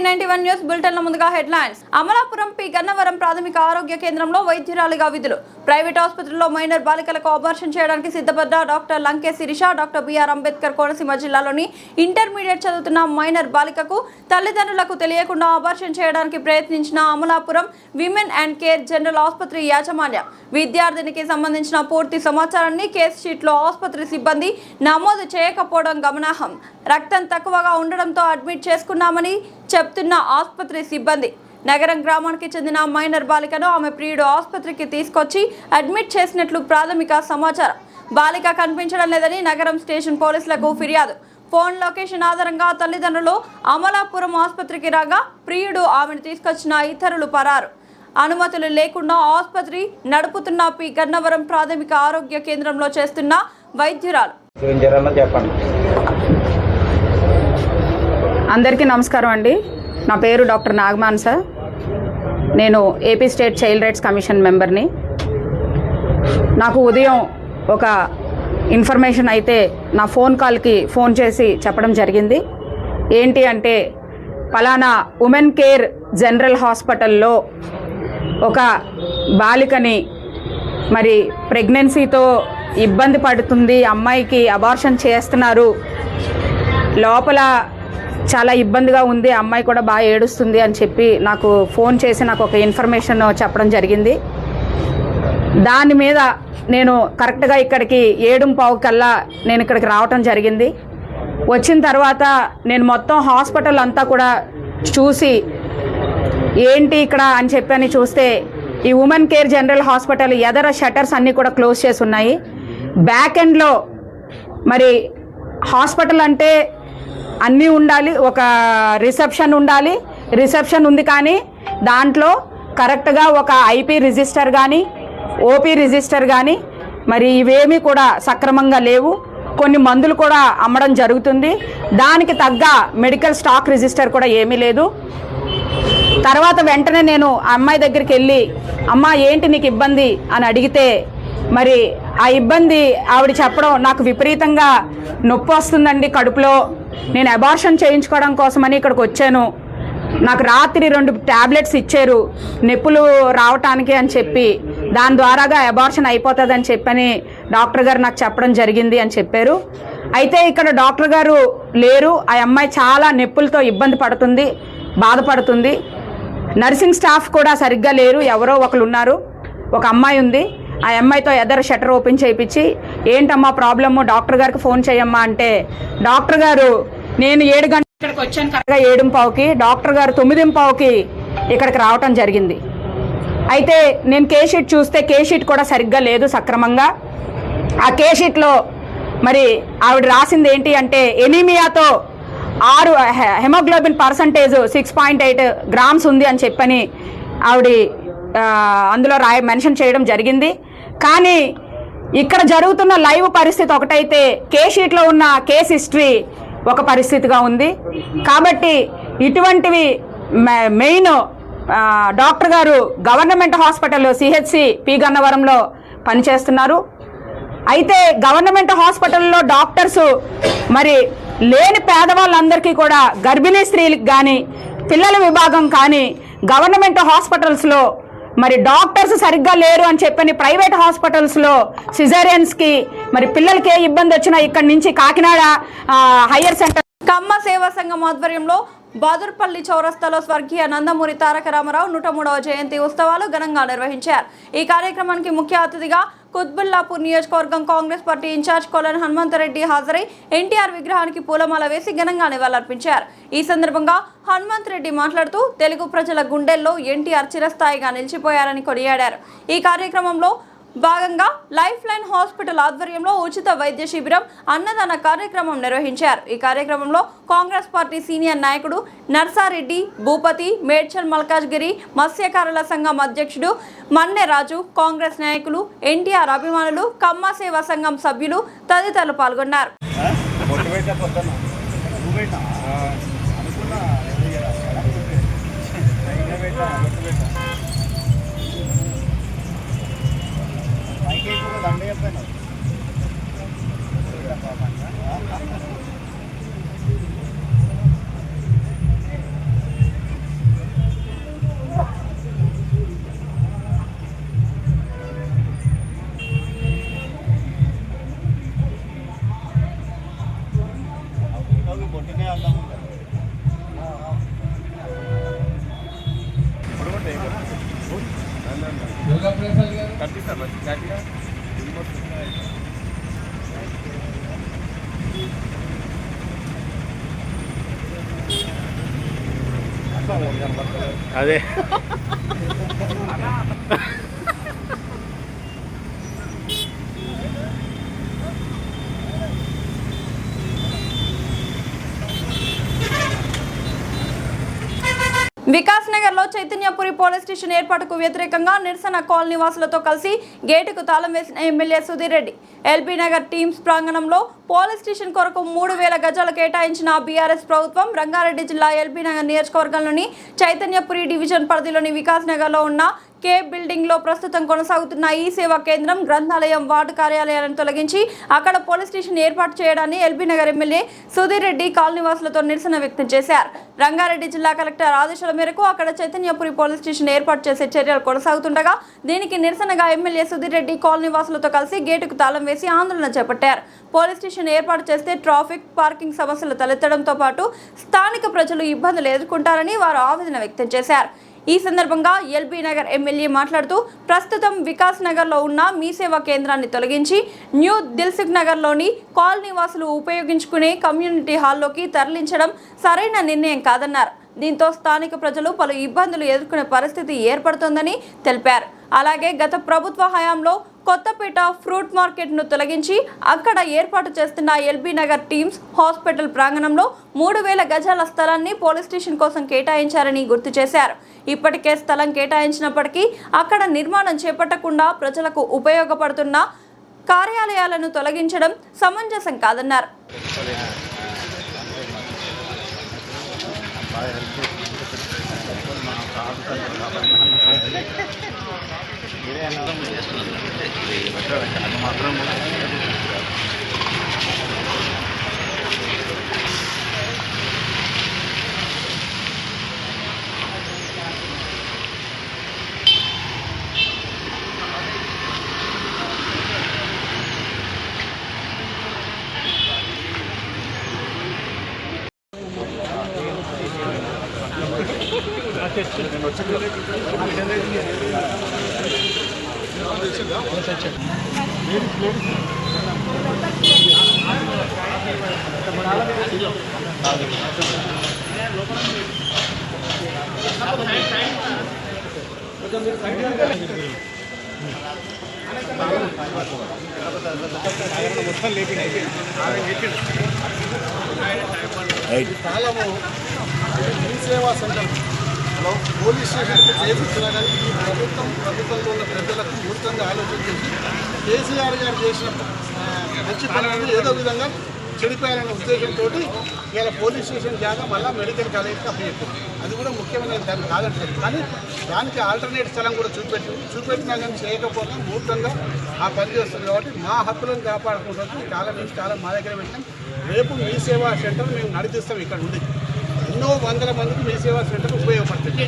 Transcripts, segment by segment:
NT91 news బులెటిన్ల ముందుగా headlines. Amalapuram P Gannavaram ప్రాథమిక ఆరోగ్య కేంద్రంలో వైద్యురాలిగా విధులు. ప్రైవేట్ ఆసుపత్రిలో మైనర్ బాలికలకు ఆపరేషన్ చేయడానికి సిద్ధపడ్డ doctor లంకే Sirisha. Doctor BR Ambedkar Konaseema జిల్లాలోని ఇంటర్మీడియట్ చదువుతున్న మైనర్ బాలికకు తల్లిదండ్రులకు తెలియకుండా ఆపరేషన్ చేయడానికి ప్రయత్నించిన Amalapuram women and care general ఆసుపత్రి యాజమాన్యం. విద్యార్థినికి సంబంధించిన పూర్తి సమాచారాన్ని కేసు షీట్లో ఆసుపత్రి సిబ్బంది నమోదు చేయకపోవడం గమనార్హం. రక్తం తక్కువగా ఉండడంతో అడ్మిట్ చేసుకున్నామని చెప్తున్న ఆసుపత్రి సిబ్బంది. నగరం గ్రామానికి చెందిన మైనర్ బాలికను ఆమె ప్రియుడు ఆసుపత్రికి తీసుకొచ్చి అడ్మిట్ చేసినట్లు ప్రాథమిక సమాచారం. బాలిక కనిపించడం లేదని నగరం స్టేషన్ పోలీసులకు ఫిర్యాదు. ఫోన్ లొకేషన్ ఆధారంగా తల్లిదండ్రులు అమలాపురం ఆసుపత్రికి రాగా ప్రియుడు ఆమెను తీసుకొచ్చిన ఇతరులు పరారు. అనుమతులు లేకుండా ఆసుపత్రి నడుపుతున్న పి గన్నవరం ప్రాథమిక ఆరోగ్య కేంద్రంలో చేస్తున్న వైద్యురాలు. అందరికీ నమస్కారం అండి. నా పేరు డాక్టర్ నాగమాన్స. నేను AP state child rights commission మెంబర్ని. నాకు ఉదయం ఒక ఇన్ఫర్మేషన్ అయితే నా ఫోన్ కాల్కి ఫోన్ చేసి చెప్పడం జరిగింది. ఏంటి అంటే పలానా ఉమెన్ కేర్ జనరల్ హాస్పిటల్లో ఒక బాలికని మరి ప్రెగ్నెన్సీతో ఇబ్బంది పడుతుంది, అమ్మాయికి అబార్షన్ చేస్తున్నారు, లోపల చాలా ఇబ్బందిగా ఉంది, అమ్మాయి కూడా బాగా ఏడుస్తుంది అని చెప్పి నాకు ఫోన్ చేసి నాకు ఒక ఇన్ఫర్మేషన్ చెప్పడం జరిగింది. దాని మీద నేను కరెక్ట్గా ఇక్కడికి 7:15 కల్లా నేను ఇక్కడికి రావటం జరిగింది. వచ్చిన తర్వాత నేను మొత్తం హాస్పిటల్ అంతా కూడా చూసి ఏంటి ఇక్కడ అని చెప్పని చూస్తే ఈ ఉమెన్ కేర్ జనరల్ హాస్పిటల్ ఎదర షట్టర్స్ అన్నీ కూడా క్లోజ్ చేసి ఉన్నాయి. బ్యాక్ ఎండ్లో మరి హాస్పిటల్ అంటే అన్నీ ఉండాలి, ఒక రిసెప్షన్ ఉండాలి. రిసెప్షన్ ఉంది కానీ దాంట్లో కరెక్ట్గా ఒక ఐపీ రిజిస్టర్ కానీ ఓపీ రిజిస్టర్ కానీ మరి ఇవేమీ కూడా సక్రమంగా లేవు. కొన్ని మందులు కూడా అమ్మడం జరుగుతుంది, దానికి తగ్గ మెడికల్ స్టాక్ రిజిస్టర్ కూడా ఏమీ లేదు. తర్వాత వెంటనే నేను ఆ అమ్మాయి దగ్గరికి వెళ్ళి అమ్మ ఏంటి నీకు ఇబ్బంది అని అడిగితే మరి ఆ ఇబ్బంది ఆవిడ చెప్పడం, నాకు విపరీతంగా నొప్పి వస్తుందండి కడుపులో, నేను అబార్షన్ చేయించుకోవడం కోసమని ఇక్కడికి వచ్చాను, నాకు రాత్రి 2 ట్యాబ్లెట్స్ ఇచ్చారు నొప్పులు రావటానికి అని చెప్పి, దాని ద్వారాగా అబార్షన్ అయిపోతుందని చెప్పని డాక్టర్ గారు నాకు చెప్పడం జరిగింది అని చెప్పారు. అయితే ఇక్కడ డాక్టర్ గారు లేరు, ఆ అమ్మాయి చాలా నొప్పులతో ఇబ్బంది పడుతుంది, బాధపడుతుంది. నర్సింగ్ స్టాఫ్ కూడా సరిగ్గా లేరు, ఎవరో ఒకరు ఉన్నారు. ఒక అమ్మాయి ఉంది, ఆ అమ్మాయితో ఎదర షట్టర్ ఓపెన్ చేయించి ఏంటమ్మా ప్రాబ్లము డాక్టర్ గారికి ఫోన్ చేయమ్మా అంటే డాక్టర్ గారు నేను 7 గంటలకు ఇక్కడికి వచ్చాను, కరెక్ట్గా 7:15కి, డాక్టర్ గారు 9:15కి ఇక్కడికి రావటం జరిగింది. అయితే నేను కేస్ షీట్ చూస్తే కేస్ షీట్ కూడా సరిగ్గా లేదు సక్రమంగా. ఆ కేస్ షీట్లో మరి ఆవిడ రాసింది ఏంటి అంటే ఎనీమియాతో 6 హెమోగ్లోబిన్ పర్సంటేజ్ 6.8 గ్రామ్స్ ఉంది అని చెప్పని ఆవిడ అందులో మెన్షన్ చేయడం జరిగింది. కానీ ఇక్కడ జరుగుతున్న లైవ్ పరిస్థితి ఒకటైతే కేస్ షీట్లో ఉన్న కేస్ హిస్టరీ ఒక పరిస్థితిగా ఉంది. కాబట్టి ఇటువంటివి మెయిన్ డాక్టర్ గారు గవర్నమెంట్ హాస్పిటల్ CHC పి గన్నవరంలో పనిచేస్తున్నారు. అయితే గవర్నమెంట్ హాస్పిటల్లో డాక్టర్స్ మరి లేని పేదవాళ్ళందరికీ కూడా గర్భిణీ స్త్రీలకు కానీ పిల్లల విభాగం కానీ గవర్నమెంట్ హాస్పిటల్స్లో మరి డాక్టర్స్ సరిగ్గా లేరు అని చెప్పని ప్రైవేట్ హాస్పిటల్స్లో సిజేరియన్స్కి మరి పిల్లలకి ఏ ఇబ్బంది వచ్చినా ఇక్కడి నుంచి కాకినాడ హయ్యర్ సెంటర్ కమ్మ సేవా సంఘం ఆధ్వర్యంలో బాదుర్పల్లి చౌరస్తాలో స్వర్గీయ నందమూరి తారక రామారావు 103వ జయంతి ఉత్సవాలు ఘనంగా నిర్వహించారు. ఈ కార్యక్రమానికి ముఖ్య అతిథిగా కుత్బుల్లాపూర్ నియోజకవర్గం కాంగ్రెస్ పార్టీ ఇన్ఛార్జ్ కొలన్ హనుమంతరెడ్డి హాజరై ఎన్టీఆర్ విగ్రహానికి పూలమాల వేసి ఘనంగా నివాళులర్పించారు. ఈ సందర్భంగా హనుమంతరెడ్డి మాట్లాడుతూ తెలుగు ప్రజల గుండెల్లో ఎన్టీఆర్ చిరస్థాయిగా నిలిచిపోయారని కొనియాడారు. ఈ కార్యక్రమంలో భాగంగా లైఫ్ లైన్ హాస్పిటల్ ఆధ్వర్యంలో ఉచిత వైద్య శిబిరం, అన్నదాన కార్యక్రమం నిర్వహించారు. ఈ కార్యక్రమంలో కాంగ్రెస్ పార్టీ సీనియర్ నాయకుడు నర్సారెడ్డి భూపతి, మేడ్చల్ మల్కాజ్గిరి మత్స్యకారుల సంఘం అధ్యక్షుడు మన్నె రాజు, కాంగ్రెస్ నాయకులు, ఎన్టీఆర్ అభిమానులు, కమ్మ సేవా సంఘం సభ్యులు తదితరులు పాల్గొన్నారు. అదే వికాస్ నగర్ లో చైతన్యపురి పోలీస్ స్టేషన్ ఏర్పాటుకు వ్యతిరేకంగా నిరసన కాలనీ వాసులతో కలిసి గేటుకు తాళం వేసిన MLA Sudheer Reddy LB Nagar teams ప్రాంగణంలో పోలీస్ స్టేషన్ కొరకు 3000 గజాలు కేటాయించిన బీఆర్ఎస్ ప్రభుత్వం రంగారెడ్డి జిల్లా ఎల్బీ నగర్ నియోజకవర్గంలోని చైతన్యపురి డివిజన్ పరిధిలోని వికాస్ నగర్ లో ఉన్న కే బిల్డింగ్ లో ప్రస్తుతం కొనసాగుతున్న ఈ సేవా కేంద్రం గ్రంథాలయం వార్డు కార్యాలయాలను తొలగించి అక్కడ పోలీస్ స్టేషన్ ఏర్పాటు చేయడాన్ని ఎల్బీ నగర్ ఎమ్మెల్యే సుధీర్ రెడ్డి కాలనీవాసులతో నిరసన వ్యక్తం చేశారు. రంగారెడ్డి జిల్లా కలెక్టర్ ఆదేశాల మేరకు అక్కడ చైతన్యపురి పోలీస్ స్టేషన్ ఏర్పాటు చేసే చర్యలు కొనసాగుతుండగా దీనికి నిరసనగా ఎమ్మెల్యే సుధీర్ రెడ్డి కాలనీవాసులతో కలిసి గేటుకు తాళం వేసి ఆందోళన చేపట్టారు. పోలీస్ స్టేషన్ ఏర్పాటు చేస్తే ట్రాఫిక్ పార్కింగ్ సమస్యలు తలెత్తడంతో పాటు స్థానిక ప్రజలు ఇబ్బందులు ఎదుర్కొంటారని వారు ఆవేదన వ్యక్తం చేశారు. ఈ సందర్భంగా ఎల్బీ నగర్ ఎమ్మెల్యే మాట్లాడుతూ ప్రస్తుతం వికాస్ నగర్లో ఉన్న మీ సేవా కేంద్రాన్ని తొలగించి న్యూ దిల్సుఖ్ నగర్లోని కాలనీ వాసులు ఉపయోగించుకునే కమ్యూనిటీ హాల్లోకి తరలించడం సరైన నిర్ణయం కాదన్నారు. దీంతో స్థానిక ప్రజలు పలు ఇబ్బందులు ఎదుర్కొనే పరిస్థితి ఏర్పడుతోందని తెలిపారు. అలాగే గత ప్రభుత్వ హయాంలో కొత్తపేట ఫ్రూట్ మార్కెట్ను తొలగించి అక్కడ ఏర్పాటు చేస్తున్న ఎల్బీ నగర్ టీమ్స్ హాస్పిటల్ ప్రాంగణంలో 3000 గజాల స్థలాన్ని పోలీస్ స్టేషన్ కోసం కేటాయించారని గుర్తు చేశారు. ఇప్పటికే స్థలం కేటాయించినప్పటికీ అక్కడ నిర్మాణం చేపట్టకుండా ప్రజలకు ఉపయోగపడుతున్న కార్యాలయాలను తొలగించడం సమంజసం కాదన్నారు. సేవా సెంటర్ పోలీస్ స్టేషన్కి చేయించినా కానీ ఈ ప్రభుత్వంలో ఉన్న ప్రజలకు పూర్తిగా ఆలోచన చేసి కేసీఆర్ గారు చేసిన మంచి పనులను ఏదో విధంగా చెడిపోయాలనే ఉద్దేశంతో ఇలా పోలీస్ స్టేషన్ జాగా మళ్ళీ మెడికల్ కాలేజ్కి అప్పచెప్పింది. అది కూడా ముఖ్యమైన దాన్ని కాదంటారు, కానీ దానికి ఆల్టర్నేట్ స్థలం కూడా చూపెట్టినా కానీ చేయకపోతే మూర్ఖంగా ఆ పని చేస్తుంది. కాబట్టి మా హక్కులను కాపాడుకుంటుంది చాలా నుంచి చాలా మా దగ్గర పెట్టినాం. రేపు మీ సేవా సెంటర్ మేము నడిపిస్తాం. ఇక్కడ ఉంది ఎన్నో వందల మందికి మీ సేవా సెంటర్ ఉపయోగపడుతుంది.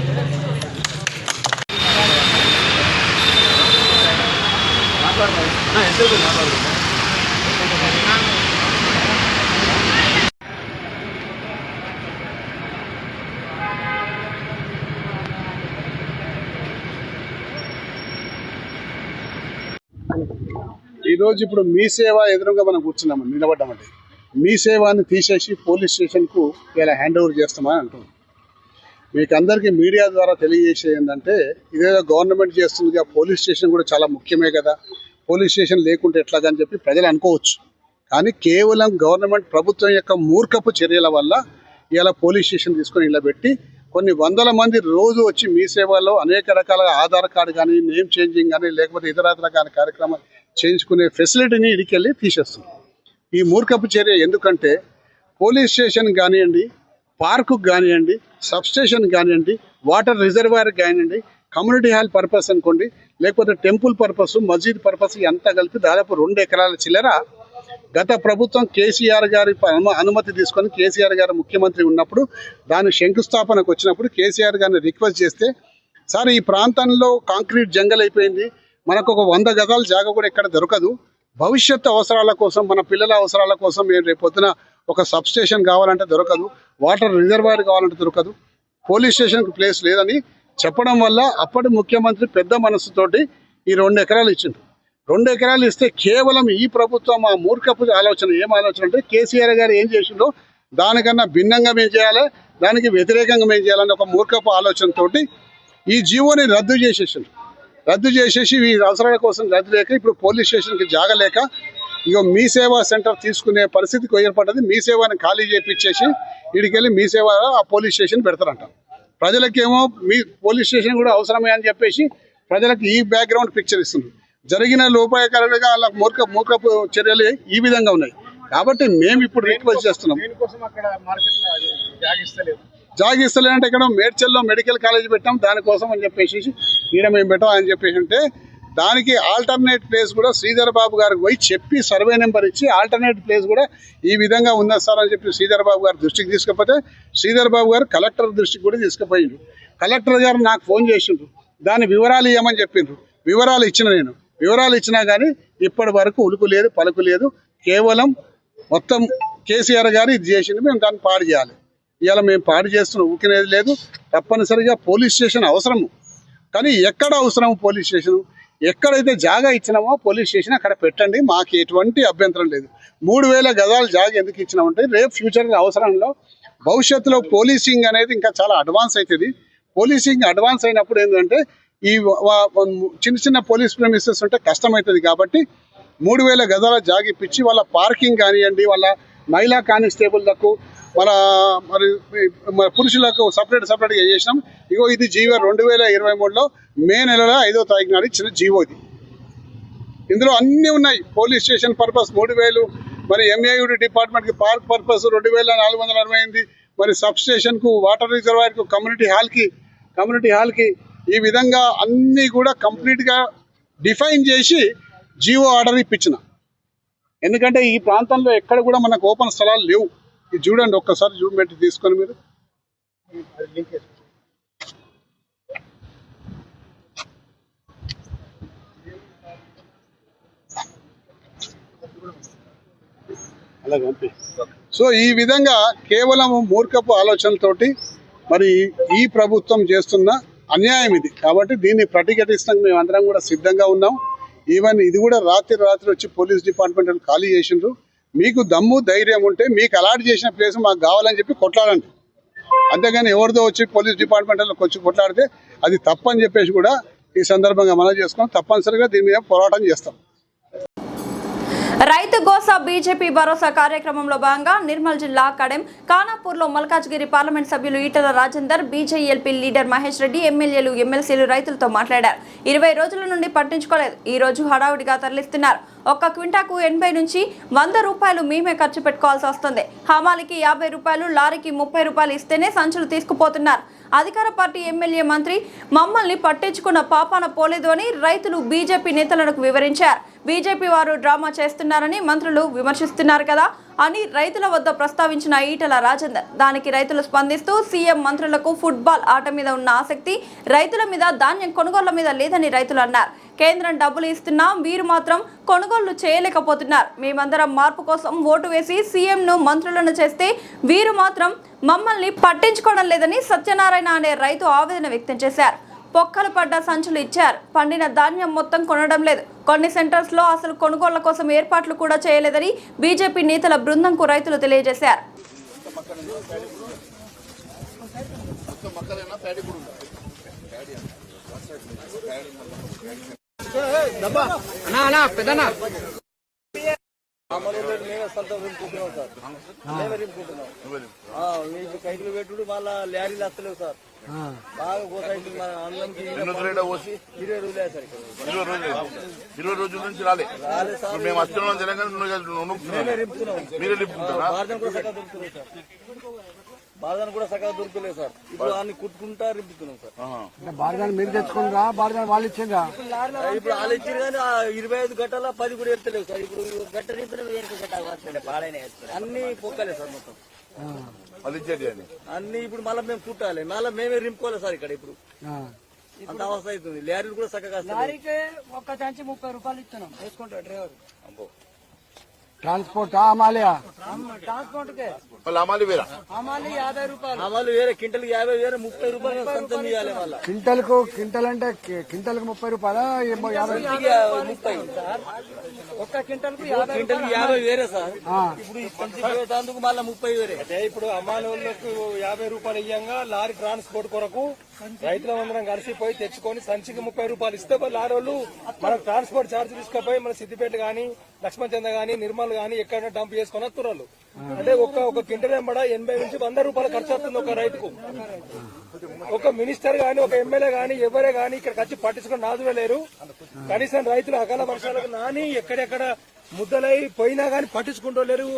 ఈరోజు ఇప్పుడు మీ సేవ ఎదురుగా మనం కూర్చున్నాము, నిలబడ్డామండి. మీ సేవని తీసేసి పోలీస్ స్టేషన్కు ఇలా హ్యాండ్ ఓవర్ చేస్తామని అంటున్నాం. మీకు అందరికీ మీడియా ద్వారా తెలియజేసేది ఏంటంటే ఇదేదో గవర్నమెంట్ చేస్తుంది, పోలీస్ స్టేషన్ కూడా చాలా ముఖ్యమే కదా, పోలీస్ స్టేషన్ లేకుంటే ఎట్లాగని చెప్పి ప్రజలు అనుకోవచ్చు. కానీ కేవలం గవర్నమెంట్ ప్రభుత్వం యొక్క మూర్ఖపు చర్యల వల్ల ఇలా పోలీస్ స్టేషన్ తీసుకొని ఇలా పెట్టి కొన్ని వందల మంది రోజు వచ్చి మీ సేవలో అనేక రకాల ఆధార్ కార్డు కానీ నేమ్ చేంజింగ్ కానీ లేకపోతే ఇతర కార్యక్రమాలు చేయించుకునే ఫెసిలిటీని ఇడికెళ్ళి తీసేస్తుంది. ఈ మూర్ఖపు చర్య ఎందుకంటే పోలీస్ స్టేషన్ కానివ్వండి, పార్కు కానివ్వండి, సబ్స్టేషన్ కానివ్వండి, వాటర్ రిజర్వాయర్ కానివ్వండి, కమ్యూనిటీ హాల్ పర్పస్ అనుకోండి, లేకపోతే టెంపుల్ పర్పస్, మస్జిద్ పర్పస్ అంతా కలిపి దాదాపు 2 ఎకరాల చిల్లర గత ప్రభుత్వం కేసీఆర్ గారి అనుమతి తీసుకొని కేసీఆర్ గారు ముఖ్యమంత్రి ఉన్నప్పుడు దాని శంకుస్థాపనకు వచ్చినప్పుడు కేసీఆర్ గారిని రిక్వెస్ట్ చేస్తే, సార్ ఈ ప్రాంతంలో కాంక్రీట్ జంగల్ అయిపోయింది, మనకు ఒక 100 గజాల జాగా కూడా ఎక్కడ దొరకదు, భవిష్యత్తు అవసరాల కోసం మన పిల్లల అవసరాల కోసం మేము రేపొద్దున ఒక సబ్ స్టేషన్ కావాలంటే దొరకదు, వాటర్ రిజర్వాయర్ కావాలంటే దొరకదు, పోలీస్ స్టేషన్కి ప్లేస్ లేదని చెప్పడం వల్ల అప్పటి ముఖ్యమంత్రి పెద్ద మనసుతోటి ఈ 2 ఎకరాలు ఇచ్చిండు. 2 ఎకరాలు ఇస్తే కేవలం ఈ ప్రభుత్వం ఆ మూర్ఖపు ఆలోచన ఏం ఆలోచన అంటే కేసీఆర్ గారు ఏం చేసిండో దానికన్నా భిన్నంగా మేము చేయాలి, దానికి వ్యతిరేకంగా మేము చేయాలని ఒక మూర్ఖపు ఆలోచనతోటి ఈ జీవోని రద్దు చేసేసి ఈ అవసరాల కోసం రద్దు లేక ఇప్పుడు పోలీస్ స్టేషన్కి జాగలేక ఇగో మీ సేవా సెంటర్ తీసుకునే పరిస్థితికి ఏర్పడ్డది. మీ సేవని ఖాళీ చేపించేసి వీడికెళ్ళి మీ సేవ ఆ పోలీస్ స్టేషన్ పెడతారంట. ప్రజలకేమో మీ పోలీస్ స్టేషన్ కూడా అవసరమే అని చెప్పేసి ప్రజలకు ఈ బ్యాక్గ్రౌండ్ పిక్చర్ ఇస్తుంది. జరిగిన లోపాయకారులుగా వాళ్ళ మూర్ఖపు చర్యలు ఈ విధంగా ఉన్నాయి. కాబట్టి మేము ఇప్పుడు రిక్వెస్ట్ చేస్తున్నాం, జాగిస్తలేదంటే ఇక్కడ మేడ్చల్లో మెడికల్ కాలేజ్ పెట్టాం దానికోసం అని చెప్పేసి ఈడ మేము పెట్టాం అని చెప్పేసి అంటే దానికి ఆల్టర్నేట్ ప్లేస్ కూడా శ్రీధర్ బాబు గారికి పోయి చెప్పి సర్వే నెంబర్ ఇచ్చి ఆల్టర్నేట్ ప్లేస్ కూడా ఈ విధంగా ఉన్నది సార్ అని చెప్పి శ్రీధర్ బాబు గారి దృష్టికి తీసుకపోతే శ్రీధర్ బాబు గారు కలెక్టర్ దృష్టికి కూడా తీసుకుపోయిండ్రు. కలెక్టర్ గారు నాకు ఫోన్ చేసిండ్రు, దాని వివరాలు ఇవ్వమని చెప్పిండ్రు. వివరాలు ఇచ్చినా కానీ ఇప్పటి వరకు ఉలుకు లేదు పలుకు లేదు. కేవలం మొత్తం కేసీఆర్ గారు ఇది చేసింది, మేము దాన్ని పాడు చేయాలి. ఇవాళ మేము పాడు చేస్తున్నాం, ఊకినేది లేదు. తప్పనిసరిగా పోలీస్ స్టేషన్ అవసరము, కానీ ఎక్కడ అవసరం పోలీస్ స్టేషన్, ఎక్కడైతే జాగా ఇచ్చినామో పోలీస్ స్టేషన్ అక్కడ పెట్టండి, మాకు ఎటువంటి అభ్యంతరం లేదు. 3000 గజాలు జాగా ఎందుకు ఇచ్చినామంటే రేపు ఫ్యూచర్లో అవసరంలో భవిష్యత్తులో పోలీసింగ్ అనేది ఇంకా చాలా అడ్వాన్స్ అవుతుంది. పోలీసింగ్ అడ్వాన్స్ అయినప్పుడు ఏంటంటే ఈ చిన్న పోలీస్ ప్రెమిసెస్ ఉంటే కష్టమవుతుంది. కాబట్టి 3000 గజాల జాగా ఇప్పించి వాళ్ళ పార్కింగ్ కానివ్వండి, వాళ్ళ మహిళా కానిస్టేబుల్లకు మరి పురుషులకు సపరేట్గా చేసినాం. ఇగో ఇది జీవో 2023లో మే నెలలో 5వ తారీఖు నాడు ఇచ్చిన జీవో ఇది. ఇందులో అన్నీ ఉన్నాయి. పోలీస్ స్టేషన్ పర్పస్ 3000, మరి ఎంఏయుడి డిపార్ట్మెంట్కి పార్క్ పర్పస్ 2468, మరి సబ్ స్టేషన్కు, వాటర్ రిజర్వాయర్కు, కమ్యూనిటీ హాల్కి ఈ విధంగా అన్నీ కూడా కంప్లీట్గా డిఫైన్ చేసి జీవో ఆర్డర్ ఇప్పించిన. ఎందుకంటే ఈ ప్రాంతంలో ఎక్కడ కూడా మనకు ఓపెన్ స్థలాలు లేవు. ఇది చూడండి, ఒక్కసారి జూమ్ పెట్టి తీసుకొని మీరు అలాగే. సో ఈ విధంగా కేవలం మూర్ఖపు ఆలోచనతోటి మరి ఈ ప్రభుత్వం చేస్తున్న అన్యాయం ఇది. కాబట్టి దీన్ని ప్రతిఘటిస్తాం మేము అందరం కూడా సిద్ధంగా ఉన్నాం. ఈవెన్ ఇది కూడా రాత్రి వచ్చి పోలీస్ డిపార్ట్మెంట్ ఖాళీ చేసిండ్రు. మీకు దమ్ము ధైర్యం ఉంటే మీకు అలాట్ చేసిన ప్లేస్ మాకు కావాలని చెప్పి కొట్లాడండి, అంతేగాని ఎవరిదో వచ్చి పోలీస్ డిపార్ట్మెంట్లో వచ్చి కొట్లాడితే అది తప్పని చెప్పేసి కూడా ఈ సందర్భంగా మనం చేసుకుని తప్పనిసరిగా దీని మీద పోరాటం చేస్తాం. రైతు గోసా బీజేపీ భరోసా కార్యక్రమంలో భాగంగా నిర్మల్ జిల్లా కడెం ఖానాపూర్లో మల్కాజ్గిరి పార్లమెంట్ సభ్యులు ఈటల రాజేందర్, బీజేఎల్పీ లీడర్ మహేష్ రెడ్డి, ఎమ్మెల్యేలు ఎమ్మెల్సీలు రైతులతో మాట్లాడారు. 20 రోజుల నుండి పట్టించుకోలేదు, ఈ రోజు హడావుడిగా తరలిస్తున్నారు. ఒక్క క్వింటాకు 80 నుంచి 100 రూపాయలు మేమే ఖర్చు పెట్టుకోవాల్సి వస్తుంది. హమాలికి 50 రూపాయలు, లారీకి 30 రూపాయలు ఇస్తేనే సంచులు తీసుకుపోతున్నారు. అధికార పార్టీ ఎమ్మెల్యే మంత్రి మమ్మల్ని పట్టించుకున్న పాపాన పోలేదు అని రైతులు బీజేపీ నేతలకు వివరించారు. బీజేపీ వారు డ్రామా చేస్తున్నారని మంత్రులు విమర్శిస్తున్నారు కదా అని రైతుల వద్ద ప్రస్తావించిన ఈటల రాజేందర్, దానికి రైతులు స్పందిస్తూ సీఎం మంత్రులకు ఫుట్బాల్ ఆట మీద ఉన్న ఆసక్తి రైతుల మీద, ధాన్యం కొనుగోళ్ల మీద లేదని రైతులు అన్నారు. కేంద్రం డబ్బులు ఇస్తున్నా వీరు మాత్రం కొనుగోళ్లు చేయలేకపోతున్నారు. మేమందరం మార్పు కోసం ఓటు వేసి సీఎంను మంత్రులను చేస్తే వీరు మాత్రం మమ్మల్ని పట్టించుకోవడం లేదని సత్యనారాయణ అనే రైతు ఆవేదన వ్యక్తం చేశారు. పొక్కలు పడ్డ సంచులు ఇచ్చారు, పండిన ధాన్యం మొత్తం కొనడం లేదు. కొన్ని సెంటర్స్ లో అసలు కొనుగోళ్ల కోసం ఏర్పాట్లు కూడా చేయలేదని బీజేపీ నేతల బృందంకు రైతులు తెలియజేశారు. కైకులు పెట్టుడు మళ్ళా లారీలు వస్తలేవు సార్. బాగా గోసైట్లు మన అందరికి 20 రోజుల నుంచి రాలే సార్. మేము వస్తున్నాం తెలంగాణ, బార్గాన్ కూడా సగం దొరుకుతలేదు సార్. ఇప్పుడు అన్ని కుట్టుకుంటా రింపుతున్నాం సార్. బార్గాన్ మీరు తెచ్చుకుంటారా, బార్గాన్ వాళ్ళు ఇచ్చిండ్రా? ఇప్పుడు వాళ్ళు ఇచ్చారు కానీ 25 గంటల 10 కూడా ఎత్తలేవు సార్. ఇప్పుడు గట్ట అన్ని పొక్కలే సార్ మొత్తం అన్ని. ఇప్పుడు మళ్ళీ మేము కుట్టాలి, మళ్ళీ మేమే రింపుకోవాలి సార్. ఇక్కడ ఇప్పుడు అంత అవస్థ అవుతుంది. లారీలు కూడా చక్కగా ఒక్క ఛాన్స్ 30 రూపాయలు ఇస్తున్నాం, వేసుకుంటారు డ్రైవర్. ట్రాన్స్పోర్ట్ అమాలియా మళ్ళీ అమ్మాలి వేరా అమలు వేరే క్వింటల్ 50 వేరే 30 రూపాయలు సొంతం ఇవ్వాలి వాళ్ళ క్వింటల్ అంటే క్వింటల్కి 30 రూపాయలా 30 ఒక్క క్వింటల్ 50 వేరే సార్. ఇప్పుడు ఈ సంచి పోయేటందుకు మళ్ళీ 30 వేరే. అంటే ఇప్పుడు అమ్మాయిలకు 50 రూపాయలు ఇయ్యంగా లారీ ట్రాన్స్పోర్ట్ కొరకు రైతులందరం కలిసిపోయి తెచ్చుకొని సంచికి 30 రూపాయలు ఇస్తే లారీ వాళ్ళు మనకు ట్రాన్స్పోర్ట్ ఛార్జ్ తీసుకుపోయి మన సిద్దిపేట గానీ లక్ష్మణ్ చంద గానీ నిర్మల్ గానీ ఎక్కడైనా డంప్ చేసుకుని వస్తున్నారు. అంటే ఒక క్వింటల్ ఎంబడ 80 నుంచి 100 రూపాయలు ఖర్చు అవుతుంది ఒక రైతుకు. ఒక మినిస్టర్ గానీ ఒక ఎమ్మెల్యే గానీ ఎవరే గానీ ఇక్కడికి వచ్చి పట్టించుకుని నాదులే లేరు. కనీసం రైతులు అకాల వర్షాలకు నాని ఎక్కడెక్కడ ముద్దలై పోయినా గానీ పట్టించుకుంటూ లేరు.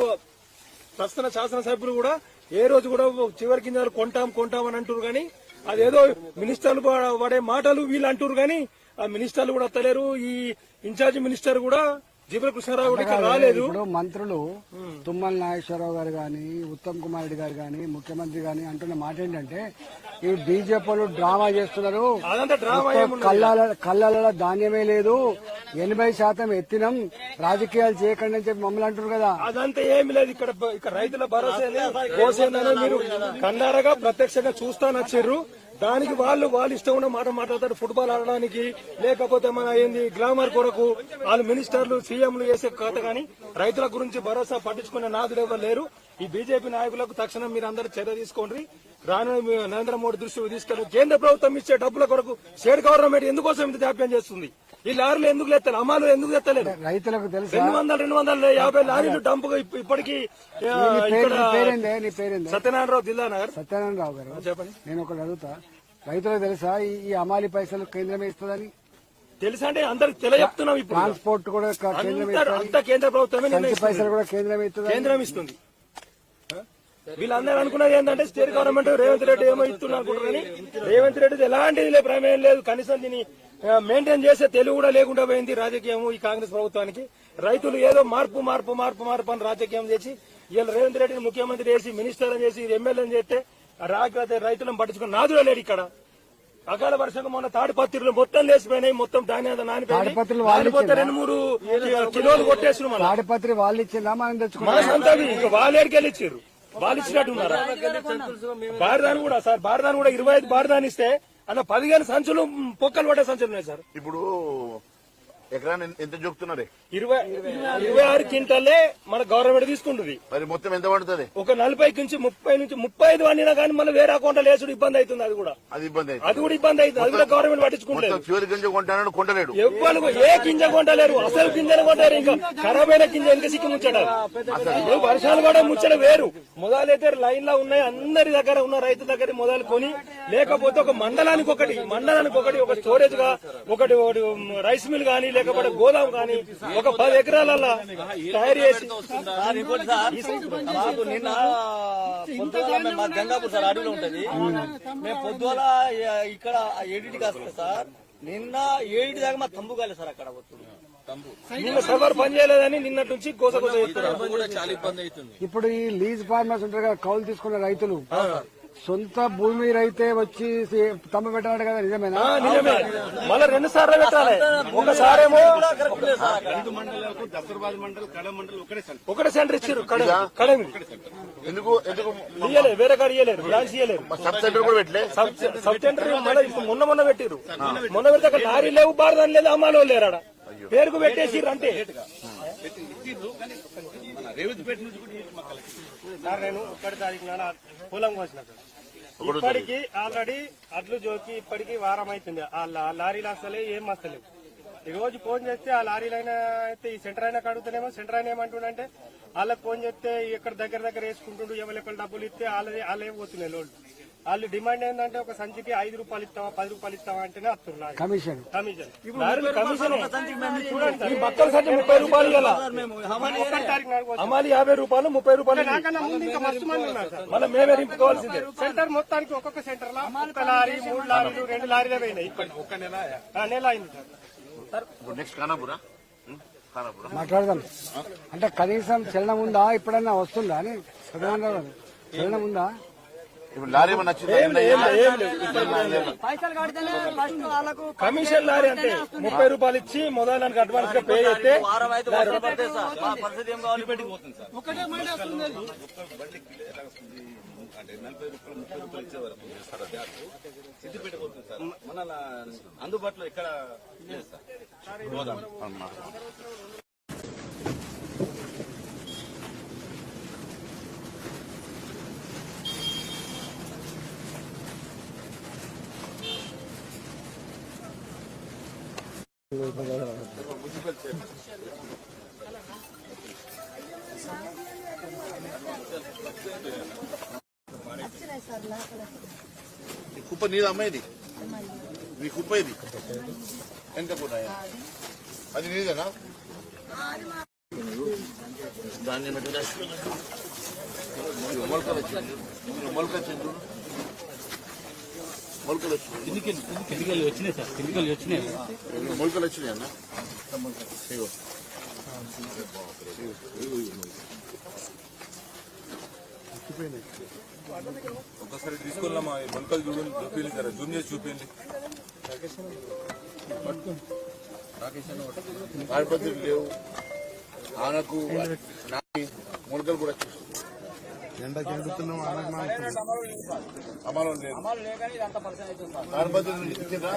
ప్రస్తుత శాసనసభ్యులు కూడా ఏ రోజు కూడా చివరి కింద కొంటాం అని అంటారు గానీ అదేదో మినిస్టర్లు పడే మాటలు వీళ్ళు అంటారు గానీ ఆ మినిస్టర్లు కూడా వస్తలేరు. ఈ ఇన్ఛార్జి మినిస్టర్ కూడా జీవన కృష్ణారావు కూడా ఇక్కడ రాలేదు. ఇప్పుడు మంత్రులు తుమ్మల నాగేశ్వరరావు గారు గాని ఉత్తమ్ కుమార్ రెడ్డి గారు గాని ముఖ్యమంత్రి గాని అంటున్న మాట ఏంటంటే ఈ బీజేపీ డ్రామా చేస్తున్నారు, అదంతా డ్రామా కళ్ళలో ధాన్యమే లేదు, 80% ఎత్తినం, రాజకీయాలు చేయకండి అని చెప్పి మమ్మల్ని అంటారు కదా. అదంతా ఏమి లేదు. ఇక్కడ రైతుల భరోసా కోసేందని మీరు కన్నారగా ప్రత్యక్షంగా చూస్తానొచ్చారు. దానికి వాళ్ళు ఇష్టం ఉన్న మాట మాట్లాడతారు. ఫుట్బాల్ ఆడడానికి లేకపోతే మన ఏంది గ్లామర్ కొరకు వాళ్ళు మినిస్టర్లు సీఎంలు చేసే కథ గానీ రైతుల గురించి భరోసా పట్టించుకునే నాదులు ఎవరు లేరు. ఈ బీజేపీ నాయకులకు తక్షణం మీరు అందరూ చర్య తీసుకోండి. రానున్న నరేంద్ర మోడీ దృష్టికి తీసుకెళ్ళి కేంద్ర ప్రభుత్వం ఇచ్చే డబ్బుల కొరకు స్టేట్ గవర్నమెంట్ ఎందుకోసం ఇంత జాప్యం చేస్తుంది? ఈ లారీలు ఎందుకు లేస్తారు? అమ్మాలు ఎందుకు తెత్తలేదు? రైతులకు తెలుసు 250 లారీలు డంప్ ఇప్పటికీ సత్యనారాయణరావు జిల్లా నగర్. సత్యనారాయణరావు గారు చెప్పండి. నేను ఒకటి అడుగుతా, రైతులకు తెలుసా ఈ అమాలి పైసలు కేంద్రమే ఇస్తుందని? తెలుసా అంటే అందరికి తెలియజెప్తున్నాం. ఇప్పుడు ట్రాన్స్పోర్ట్ కూడా కేంద్రమే అంతా కేంద్ర ప్రభుత్వమే పైసలు కూడా కేంద్రమే ఇస్తుంది. కేంద్రం ఇస్తుంది. వీళ్ళందరూ అనుకున్నది ఏంటంటే స్టేట్ గవర్నమెంట్ రేవంత్ రెడ్డి ఏమో ఇస్తున్నా అనుకుంటారు కానీ రేవంత్ రెడ్డి ఎలాంటిది ప్రమేయం లేదు. కనీసం దీన్ని మెయింటైన్ చేసే తెలివి కూడా లేకుండా పోయింది రాజకీయం ఈ కాంగ్రెస్ ప్రభుత్వానికి. రైతులు ఏదో మార్పు అని రాజకీయం చేసి వీళ్ళు రేవంత్ రెడ్డిని ముఖ్యమంత్రి చేసి మినిస్టర్ అని చేసి ఎమ్మెల్యేని చేస్తే రైతులను పట్టించుకుని నాదులే లేడు ఇక్కడ. అకాల వర్షంగా మొన్న తాడిపత్రులు మొత్తం లేచిపోయినాయి, మొత్తం ధాన్యాలు నానిపోయినాయి. 2-3 కిలోలు కొట్టేసిన తాడిపత్రి వాళ్ళు ఇచ్చిందా మనం తెచ్చుకున్నాం? మన సొంతవి ఇంకా వాళ్ళు ఎడికెళ్ళి ఇచ్చారు. వాళ్ళు ఇచ్చినట్టున్నారా? బారదాని కూడా సార్, బారదాని కూడా 25 బారదాని ఇస్తే అలా 15 సంచులు పొక్కలు పడే సంచులు ఉన్నాయి సార్. ఇప్పుడు ఎకరాన్ని ఎంత చూపుతున్నారే? 26 క్వింటాలే మన గవర్నమెంట్ తీసుకుంటుంది. మరి మొత్తం ఎంత పడుతుంది? ఒక 40 నుంచి 35 వండినా కానీ మళ్ళీ వేరే అకౌంట్ లేసుడు ఇబ్బంది అవుతుంది. అది కూడా ఇబ్బంది అవుతుంది. అది కూడా గవర్నమెంట్ పట్టించుకుంటుంది. ఫ్యూల్ గింజ కొంటానని కొంటలేడు. ఎవ్వరు ఏ గింజ కొంటలేరు. అసలు గింజలు కొంటారు. ఇంకా ఖరాబ్ అయిన గింజ ఇంకా సిక్కి ముచ్చడారు. వర్షాలు కూడా ముచ్చడం వేరు. మొదలైతే లైన్ లో ఉన్నాయి, అందరి దగ్గర ఉన్న రైతు దగ్గర మొదలు కొని, లేకపోతే ఒక మండలానికి ఒకటి ఒక స్టోరేజ్ గా ఒకటి రైస్ మిల్ గానీ లేకపోతే గోదాం గానీ ఒక 10 ఎకరాలలో తయారు చేసి నిన్న పొద్దున మా గంగాపూర్ సార్ అడవిలో ఉంటది. మేము పొద్దుల ఇక్కడ 7కి వస్తాం సార్. నిన్న 7 దాకా మా తంబు కాలేదు సార్. అక్కడ నిన్న సర్వర్ పని చేయలేదని నిన్నటి నుంచి కోస చాలా ఇబ్బంది అవుతుంది. ఇప్పుడు ఈ లీజ్ ఫార్మర్స్ ఉంటారు కదా, కౌలు తీసుకున్న రైతులు సొంత భూమి రైతే వచ్చి తమ్మ పెట్టాడు కదా, నిజమేనా? నిజమే. మళ్ళీ 2 సార్లు పెట్టాలి. ఒకసారేమో ఒకటే సెంటర్ ఇచ్చారు. ఎందుకు ఇయ్యలేదు, వేరే కాడ ఇయ్యలేరు, బ్రాంచ్ ఇయ్యలేరు. సబ్ సెంటర్ కూడా పెట్టలే. సబ్ సెంటర్ మళ్ళీ మొన్న పెట్టిరు. మొన్న పెడితే అక్కడ లారీ లేవు, బారదాని లేదు, అమ్మాలో లేరు. ఆడ పేరుకు పెట్టేసిర్రు అంటే. సార్ నేను 1 తారీఖు నాడు పొలం కోసిన సార్. ఇప్పటికి ఆల్రెడీ అడ్లు జోకి ఇప్పటికి వారం అవుతుంది. ఆ లారీలు అసలే ఏం వస్తలేవు. ఈ రోజు ఫోన్ చేస్తే ఆ లారీలైనా అయితే ఈ సెంటర్ అయినా కడుగుతానేమో. సెంటర్ అయినా ఏమంటుండే వాళ్ళకి ఫోన్ చేస్తే ఇక్కడ దగ్గర వేసుకుంటుండ్రు. ఎవరి డబ్బులు ఇస్తే వాళ్ళే పోతున్నాయి లోడ్. వాళ్ళు డిమాండ్ ఏంటంటే ఒక సంచికి 5 రూపాయలు ఇస్తావా 10 రూపాయలు ఇస్తావా అంటేనే వస్తున్నారు కమిషన్. చూడండి ఈ బక్కల సంచి 30 రూపాయలు ఇవ్వాలి. అమాలి 50 రూపాయలు 30 రూపాయలు. ఇంకా మస్తు మంది ఉన్నారు సార్. మళ్ళీ మేమే నింపుకోవాల్సిందే. సెంటర్ మొత్తానికి ఒక్కొక్క సెంటర్ లో 1 లారీ 3 లారీలు 2 లారీలే పోయినాయి. ఒక నెల అయింది సార్. నెక్స్ట్ ఖానాపురా మాట్లాడదాం. అంటే కనీసం చలనం ఉందా? ఇప్పుడన్నా వస్తుందా అని చలనం ఉందా? ఇప్పుడు లారీ ఏమన్నా వచ్చిందా? కమిషన్ లారీ అంటే 30 రూపాయలు ఇచ్చి మొదలడానికి అడ్వాన్స్ గా పే చేస్తే వారం అయితే వర్షం పడితే సార్ మా పరిస్థితి ఏం కావాలి? పెట్టి పోతుంది సార్. అంటే 40 రూపాయలు 30 రూపాయలు ఇచ్చే వరకు సిద్దిపేట పోతుంది సార్. మన అందుబాటులో ఇక్కడ లేదు సార్. గోదాం ఈ కుప్ప నీది అమ్మాయిది, మీ కుప్ప ఇది ఎంత కూడా అది నీదేనా? దాన్ని మొలకలు వచ్చింది, మొలకలు వచ్చింది, మొలకలు వచ్చినాయి, మొలకలు వచ్చినాయి అన్న. ఇగో ఒకసారి తీసుకున్నామా మొలకలు చూడండి, చూపించండి సార్, జూమ్ చేసి చూపించండి. ఆడపత్రులు లేవు, ఆనకు మొలకలు కూడా ఎండకి ఎండుతున్నాం, అమలు లేదు. ఆడపత్రులు ఇచ్చిందా?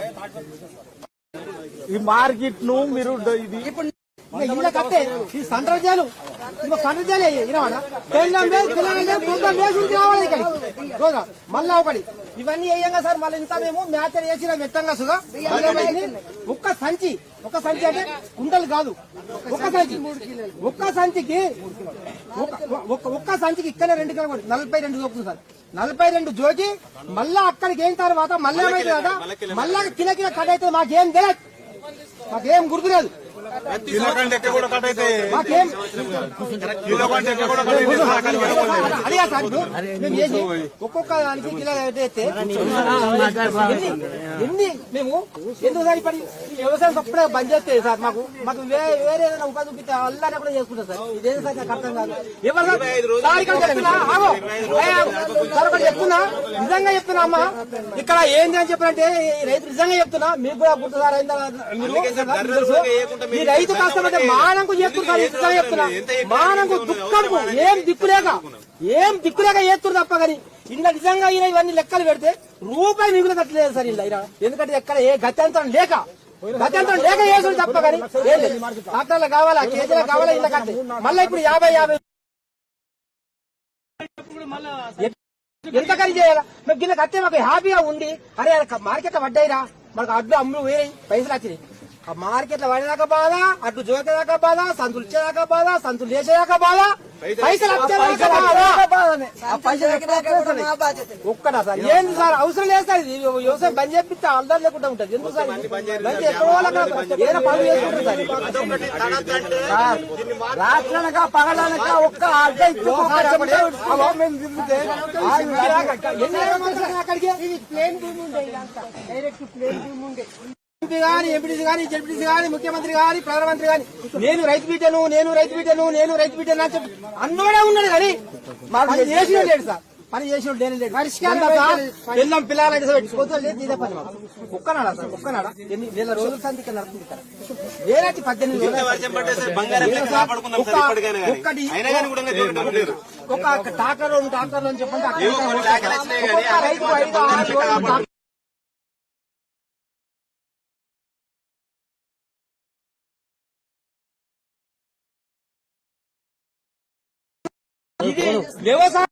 ఈ మార్కెట్ ను మీరు ఇది ఇళ్ళ కట్టే ఈ సెంట్రల్ జైలు ఇంకో సెంట్రల్ జైలు ఇరవనా మళ్ళా ఒకటి ఇవన్నీ వేయంగా సార్. మళ్ళీ ఇంత మేము మ్యాచ్ వేసిన మెత్తంగా సుగా ఒక్క సంచి అంటే కుంటలు కాదు, ఒక్క సంచికి ఇక్కడే 2 కిలో 42 జోకుతుంది సార్. 42 జోకి మళ్ళా అక్కడికి అయిన తర్వాత మళ్ళీ ఏమైంది కదా, మళ్ళా కిలో కట్ అయితే మాకేం తెలియదు, మాకేం గుర్తులేదు. అడిగా సార్ ఒక్కొక్క దానికి కిలో అయితే ఎన్ని మేము ఎందుకు సార్ ఇప్పటి వ్యవసాయం తప్పుడే బంద్ చేస్తే సార్ మాకు వేరే ఏదైనా ఉపాధి చూపిస్తే అల్లానే కూడా చేసుకుంటారు సార్. ఇదేం సార్ నాకు అర్థం కాదు. ఎవరు చెప్తున్నా నిజంగా చెప్తున్నా అమ్మా, ఇక్కడ ఏంది అని చెప్పారంటే రైతు నిజంగా చెప్తున్నా, మీకు కూడా గుర్తు సార్ ఈ రైతు కష్టపడితే మానంకు చేస్తున్నారు. నిజంగా చెప్తున్నా మానంకు దుఃఖంకు ఏం దిక్కులేక చేస్తున్నారు తప్ప కానీ ఇలా నిజంగా ఈయన ఇవన్నీ లెక్కలు పెడితే రూపాయి మిగులు కట్టలేదు సార్ ఇలా. ఎందుకంటే ఎక్కడ ఏ గత్యంతరం లేక చేసుడు తప్ప కానీ ఏం లేదు. డాక్టర్లు కావాలా, కేజీలు కావాలా, ఇలా కట్టే మళ్ళీ ఇప్పుడు 50 ఎంత ఖరీదు చేయాలా? మేము గిన్నె కట్టే మాకు హ్యాపీగా ఉంది. అరే మార్కెట్ పడ్డాయిరా, మనకు అడ్డు అమ్ములు వేరే పైసలు వచ్చినాయి. ఆ మార్కెట్ లో పడేదాకా బాధ, అడ్డు జోకేదాకా బాధ, సంతులు ఇచ్చేదాకా బాధ, సంతులు వేసేదాకా బాధ, పైసలు ఒక్కడా సార్? ఏంది సార్ అవసరం లేదు సార్. ఇది వ్యవసాయం బంద్ చేపిస్తే అల్దారు లేకుండా ఉంటుంది. ఎందుకు సార్ బంద్ ఏదో పనులు చేసుకుంటారు సార్. రాత్రనక పగలనక ఒక్క అక్కడికి ప్లేన్ భూమి ఉండే, డైరెక్ట్ ప్లేన్ భూమి ఉండే. ఎంపీ గాని, ఎంపీటీసీ గాని, జెడ్పీటీసీ గాని, ముఖ్యమంత్రి గాని, ప్రధానమంత్రి గాని నేను రైతు బిడ్డను అని చెప్పి అన్నోడే ఉన్నాడు కానీ మాకు చేసిన లేడు సార్. పని చేసిన లేని పిల్లం పిల్లలంటే లేదు. ఇదే పని ఒక్కనాడా సార్, ఒక్కనాడా ఎన్ని వేల రోజుల సంతి ఇక్కడ నడుస్తుంది. ఇక్కడ వేరే 18 ఒక డాక్టర్లు అని చెప్పండి రైతు 5-6 వ్యవసాయం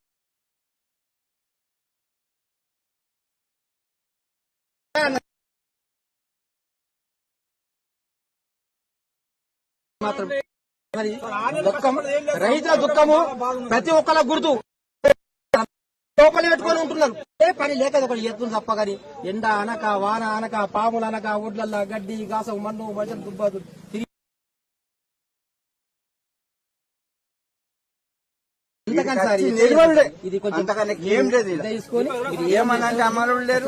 మాత్రం దుఃఖం, రైతుల దుఃఖము ప్రతి ఒక్కళ్ళ గుర్తు లోపలి పెట్టుకొని ఉంటున్నారు. ఏ పని లేక ఒకటి చేస్తుంది తప్ప కానీ ఎండ అనక, వాన అనక, పాములు అనక, ఒడ్లల్లా గడ్డి గాసం, మన్ను, మజలు, దుబ్బాదు ఇది కొంచెం ఏం లేదు తీసుకొని ఏమన్నా అమలు లేరు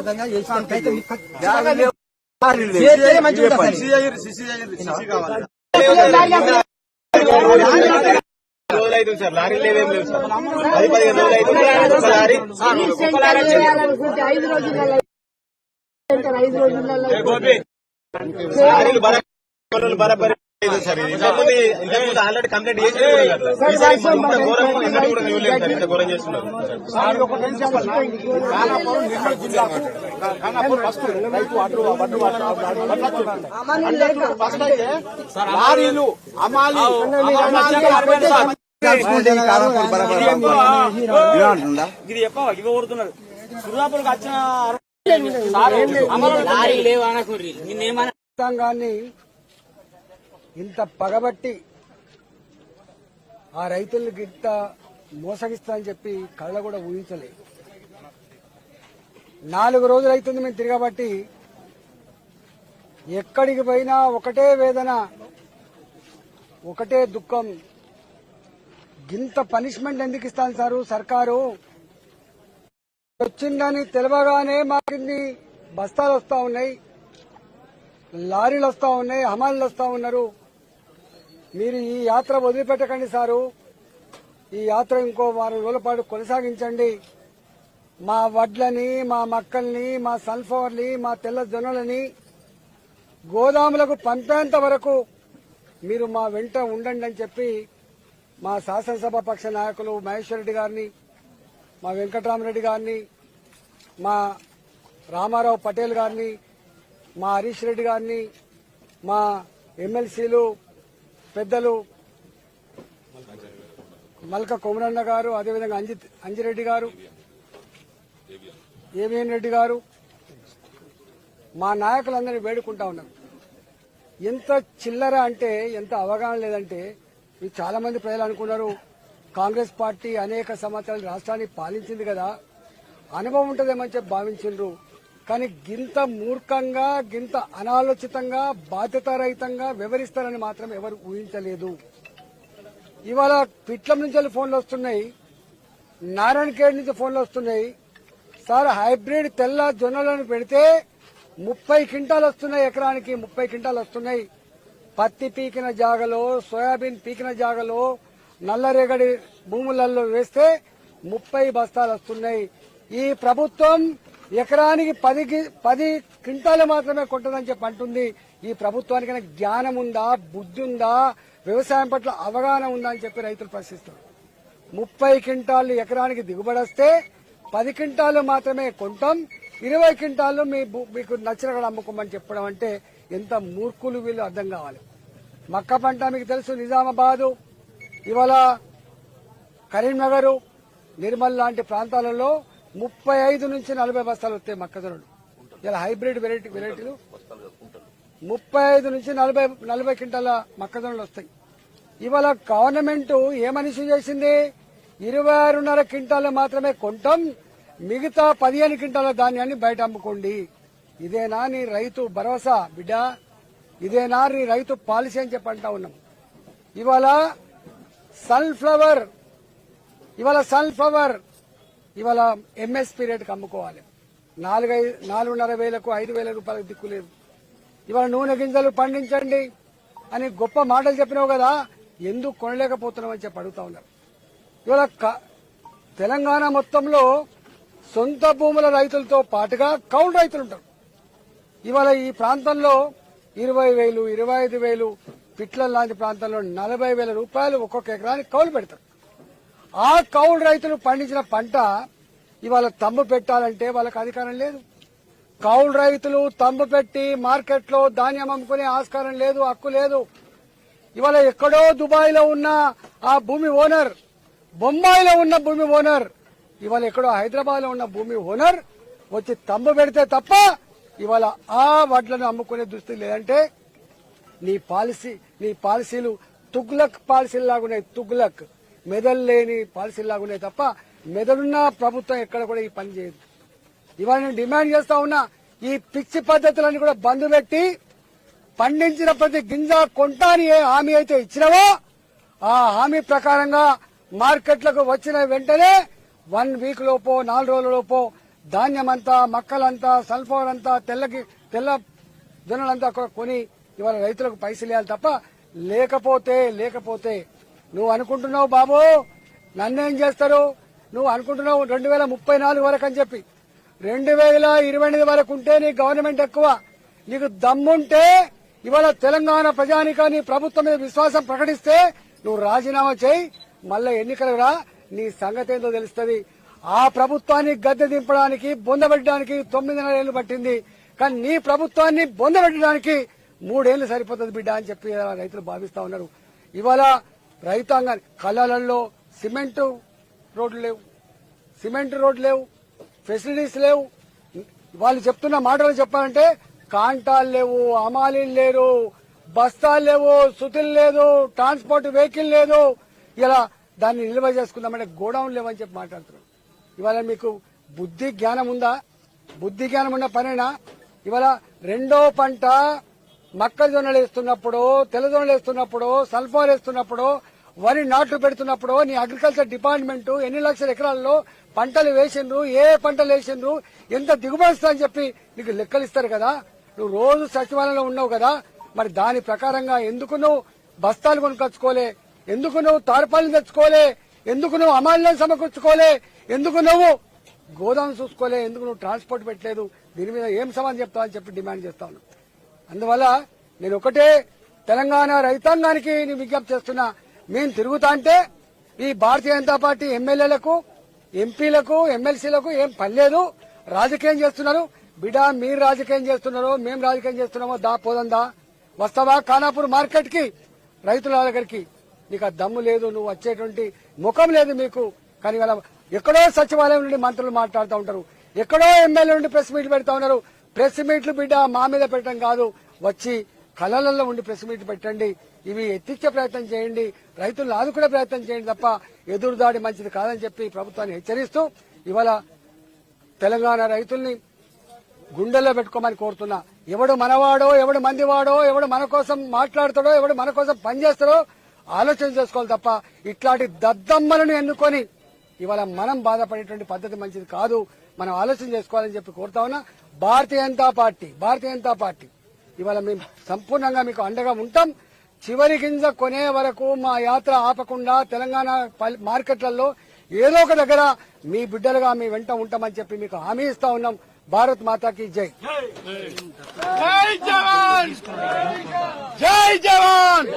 మంచిగా అవుతుంది సార్, లారీ లేవేం లేవు సార్. 10-15 రోజులు అవుతుంది. ఒక లారీ లారీలు బరాబరి సార్. ఇంతకుముందు ఆల్రెడీ కంప్లైంట్ చేసి ఇంత ఘోరం ఎన్నడూ కూడా చూడలేదు సార్. ఇంత ఘోరం చేస్తున్నారు. లారీలు అమ్మాలి ఇది ఎక్కువ ఇవి కొడుతున్నారు. సుర్రాపులకు వచ్చిన రైతాంగాన్ని ఇంత పగబట్టి ఆ రైతులకు ఇంత మోసగిస్తా అని చెప్పి కళ్ళ కూడా ఊహించలేదు. 4 రోజులు అవుతుంది మేము తిరగబట్టి. ఎక్కడికి పోయినా ఒకటే వేదన, ఒకటే దుఃఖం. ఇంత పనిష్మెంట్ ఎందుకు ఇస్తాను సారు సర్కారు? వచ్చిందని తెలవగానే మాకిన్ని బస్తాలు వస్తా ఉన్నాయి, లారీలు వస్తా ఉన్నాయి, హమాలీలు వస్తా ఉన్నారు. మీరు ఈ యాత్ర వదిలిపెట్టకండి సారు. ఈ యాత్ర ఇంకో 4 రోజుల పాటు కొనసాగించండి. మా వడ్లని, మా మక్కల్ని, మా సన్ఫ్లవర్ని, మా తెల్ల జొన్నలని గోదాములకు పంపేంత వరకు మీరు మా వెంట ఉండండి అని చెప్పి మా శాసనసభ పక్ష నాయకులు మహేశ్వర్ రెడ్డి గారిని, మా వెంకటరామరెడ్డి గారిని, మా రామారావు పటేల్ గారిని, మా హరీష్ రెడ్డి గారిని, మా ఎమ్మెల్సీలు పెద్దలు మల్క కొమరన్న గారు, అదేవిధంగా అంజిరెడ్డి గారు, ఏవిఎన్ రెడ్డి గారు, మా నాయకులందరినీ వేడుకుంటా ఉన్నారు. ఎంత చిల్లర అంటే, ఎంత అవగాహన లేదంటే, మీరు చాలా మంది ప్రజలు అనుకున్నారు కాంగ్రెస్ పార్టీ అనేక సంవత్సరాలు రాష్ట్రాన్ని పాలించింది కదా, అనుభవం ఉంటుందేమని చెప్పి భావించిండ్రు. కానీ గింత మూర్ఖంగా, గింత అనాలోచితంగా, బాధ్యతారహితంగా వ్యవహరిస్తారని మాత్రం ఎవరు ఊహించలేదు. ఇవాళ పిట్లం నుంచి ఫోన్లు వస్తున్నాయి, నారాయణఖేడ్ నుంచి ఫోన్లు వస్తున్నాయి. సార్ హైబ్రిడ్ తెల్ల జొన్నలను పెడితే 30 క్వింటాలు వస్తున్నాయి, ఎకరానికి 30 క్వింటాలు వస్తున్నాయి. పత్తి పీకిన జాగలో, సోయాబీన్ పీకిన జాగలో, నల్లరేగడి భూములలో వేస్తే 30 బస్తాలు వస్తున్నాయి. ఈ ప్రభుత్వం ఎకరానికి 10 క్వింటాలు మాత్రమే కొంటుందని చెప్పి అంటుంది. ఈ ప్రభుత్వానికి జ్ఞానం ఉందా, బుద్ధి ఉందా, వ్యవసాయం పట్ల అవగాహన ఉందా అని చెప్పి రైతులు ప్రశ్నిస్తారు. 30 క్వింటాలు ఎకరానికి దిగుబడి వస్తే 10 క్వింటాలు మాత్రమే కొంటాం, 20 క్వింటాలు మీకు నచ్చిన కూడా అమ్ముకోమని చెప్పడం అంటే ఎంత మూర్ఖులు వీళ్ళు అర్థం కావాలి. మక్క పంట మీకు తెలుసు, నిజామాబాదు, ఇవాళ కరీంనగర్, నిర్మల్ లాంటి ప్రాంతాలలో 35 నుంచి 40 బస్తాలు వస్తాయి మొక్కజొన్నలు. ఇలా హైబ్రిడ్ వెరైటీలు 35 నుంచి 40 క్వింటాల మొక్కజొన్నలు వస్తాయి. ఇవాళ గవర్నమెంట్ ఏమని ఇష్యూ చేసింది? 26.5 క్వింటాలు మాత్రమే కొంటాం, మిగతా 15 క్వింటాల ధాన్యాన్ని బయట అమ్ముకోండి. ఇదేనా నీ రైతు భరోసా బిడ్డ? ఇదేనా నీ రైతు పాలసీ అని చెప్పంటా ఉన్నాం. ఇవాళ సన్ఫ్లవర్ ఇవాళ ఎంఎస్పీ రేటుకి అమ్ముకోవాలి. 4,500 5,000 రూపాయలకు దిక్కు లేదు. ఇవాళ నూనె గింజలు పండించండి అని గొప్ప మాటలు చెప్పినావు కదా, ఎందుకు కొనలేకపోతున్నావు అని చెప్పి అడుగుతా ఉన్నారు. ఇవాళ తెలంగాణ మొత్తంలో సొంత భూముల రైతులతో పాటుగా కౌలు రైతులు ఉంటారు. ఇవాళ ఈ ప్రాంతంలో 20,000, 25,000, పిట్ల లాంటి ప్రాంతంలో 40,000 రూపాయలు ఒక్కొక్క ఎకరానికి కౌలు పెడతారు. ఆ కౌలు రైతులు పండించిన పంట ఇవాళ తమ్ము పెట్టాలంటే వాళ్ళకి అధికారం లేదు. కౌలు రైతులు తమ్ము పెట్టి మార్కెట్లో ధాన్యం అమ్ముకునే ఆస్కారం లేదు, హక్కు లేదు. ఇవాళ ఎక్కడో దుబాయ్లో ఉన్న ఆ భూమి ఓనర్, బొంబాయిలో ఉన్న భూమి ఓనర్, ఇవాళ ఎక్కడో హైదరాబాద్లో ఉన్న భూమి ఓనర్ వచ్చి తమ్ము పెడితే తప్ప ఇవాళ ఆ వడ్లను అమ్ముకునే దుస్థితి లేదంటే నీ పాలసీలు తుగ్లక్ పాలసీలాగున్నాయి. తుగ్లక్ మెదలు లేని పాలసీలాగున్నాయి తప్ప మెదడున్న ప్రభుత్వం ఎక్కడ కూడా ఈ పని చేయదు. ఇవాళ నేను డిమాండ్ చేస్తా ఉన్నా, ఈ పిచ్చి పద్ధతులన్నీ కూడా బంద్ పెట్టి పండించిన ప్రతి గింజ కొంటాని ఏ హామీ అయితే ఇచ్చినావో ఆ హామీ ప్రకారంగా మార్కెట్లకు వచ్చిన వెంటనే 1 వీక్ లోపో 4 రోజుల లోపో ధాన్యమంతా, మక్కలంతా, సన్ఫ్లవర్ అంతా, తెల్ల జొన్నలంతా కొని ఇవాళ రైతులకు పైసలు ఇవ్వాలి తప్ప లేకపోతే నువ్వు అనుకుంటున్నావు బాబు నన్నేం చేస్తారు, నువ్వు అనుకుంటున్నావు 2034 వరకు అని చెప్పి. 2028 వరకు ఉంటే నీ గవర్నమెంట్ ఎక్కువ. నీకు దమ్ముంటే ఇవాళ తెలంగాణ ప్రజానికాన్ని ప్రభుత్వం మీద విశ్వాసం ప్రకటిస్తే నువ్వు రాజీనామా చేయి, మళ్ళా ఎన్నికలు రా, నీ సంగతి ఏందో తెలుస్తుంది. ఆ ప్రభుత్వాన్ని గద్దె దింపడానికి బొందబెట్టడానికి 9.5 ఏళ్లు పట్టింది, కానీ నీ ప్రభుత్వాన్ని బొందబెట్టడానికి 3 ఏళ్లు సరిపోతుంది బిడ్డ అని చెప్పి రైతులు భావిస్తా ఉన్నారు. ఇవాళ రైతాంగాన్ని కళ్ళల్లో సిమెంట్ రోడ్లు లేవు, ఫెసిలిటీస్ లేవు. వాళ్ళు చెప్తున్న మాటలు చెప్పాలంటే కాంటాలు లేవు, అమాలీలు లేరు, బస్తాలు లేవు, సుతులు లేదు, ట్రాన్స్పోర్ట్ వెహికల్ లేదు. ఇలా దాన్ని నిల్వ చేసుకుందామంటే గోడౌన్ లేవని చెప్పి మాట్లాడుతున్నారు. ఇవాళ మీకు బుద్ధి జ్ఞానం ఉందా? బుద్ధి జ్ఞానం ఉన్న పనేనా? ఇవాళ రెండో పంట మొక్కజొన్నలు వేస్తున్నప్పుడు, తెల్లజొన్నలు వేస్తున్నప్పుడు, సల్ఫర్ వేస్తున్నప్పుడు, వరి నాట్లు పెడుతున్నప్పుడు నీ అగ్రికల్చర్ డిపార్ట్మెంట్ ఎన్ని లక్షల ఎకరాల్లో పంటలు వేసిండ్రు, ఏ పంటలు వేసిండ్రు, ఎంత దిగుబడి వస్తా అని చెప్పి నీకు లెక్కలు ఇస్తారు కదా. నువ్వు రోజు సచివాలయంలో ఉన్నావు కదా, మరి దాని ప్రకారంగా ఎందుకు నువ్వు బస్తాలు కొనుకొచ్చుకోలే, ఎందుకు నువ్వు తార్పాలను తెచ్చుకోలే, ఎందుకు నువ్వు అమాలను సమకూర్చుకోలే, ఎందుకు నువ్వు గోదాం చూసుకోలే, ఎందుకు నువ్వు ట్రాన్స్పోర్ట్ పెట్టలేదు? దీని మీద ఏం సమాధానం చెప్తావు అని చెప్పి డిమాండ్ చేస్తాను. అందువల్ల నేను ఒకటే తెలంగాణ రైతాంగానికి నేను విజ్ఞప్తి చేస్తున్నా, మేము తిరుగుతా అంటే ఈ భారతీయ జనతా పార్టీ ఎమ్మెల్యేలకు, ఎంపీలకు, ఎమ్మెల్సీలకు ఏం పనిలేదు, రాజకీయం చేస్తున్నారు. బిడా మీరు రాజకీయం చేస్తున్నారో మేము రాజకీయం చేస్తున్నామో దా పోదందా, వస్తావా ఖానాపూర్ మార్కెట్ కి రైతుల దగ్గరికి? నీకు ఆ దమ్ము లేదు, నువ్వు వచ్చేటువంటి ముఖం లేదు మీకు. కానీ వాళ్ళ ఎక్కడో సచివాలయం నుండి మంత్రులు మాట్లాడుతూ ఉంటారు, ఎక్కడో ఎమ్మెల్యే నుండి ప్రెస్ మీట్లు పెడతా ఉన్నారు. ప్రెస్ మీట్లు బిడ్డ మా మీద పెట్టడం కాదు, వచ్చి కళలలో ఉండి ప్రెస్ మీట్ పెట్టండి, ఇవి ఎత్తిచ్చే ప్రయత్నం చేయండి, రైతులను ఆదుకునే ప్రయత్నం చేయండి తప్ప ఎదురుదాడి మంచిది కాదని చెప్పి ప్రభుత్వాన్ని హెచ్చరిస్తూ ఇవాళ తెలంగాణ రైతుల్ని గుండెల్లో పెట్టుకోమని కోరుతున్నా. ఎవడు మనవాడో, ఎవడు మందివాడో, ఎవడు మన కోసం మాట్లాడతాడో, ఎవడు మన కోసం పనిచేస్తాడో ఆలోచన చేసుకోవాలి తప్ప ఇట్లాంటి దద్దమ్మలను ఎన్నుకొని ఇవాళ మనం బాధపడేటువంటి పద్ధతి మంచిది కాదు. మనం ఆలోచన చేసుకోవాలని చెప్పి కోరుతా ఉన్నా. భారతీయ జనతా పార్టీ ఇవాళ మేము సంపూర్ణంగా మీకు అండగా ఉంటాం. చివరి గింజ కొనే వరకు మా యాత్ర ఆపకుండా తెలంగాణ మార్కెట్లలో ఏదో ఒక దగ్గర మీ బిడ్డలుగా మీ వెంట ఉంటామని చెప్పి మీకు హామీ ఇస్తా ఉన్నాం. భారత్ మాతాకి జై. జై జవాన్.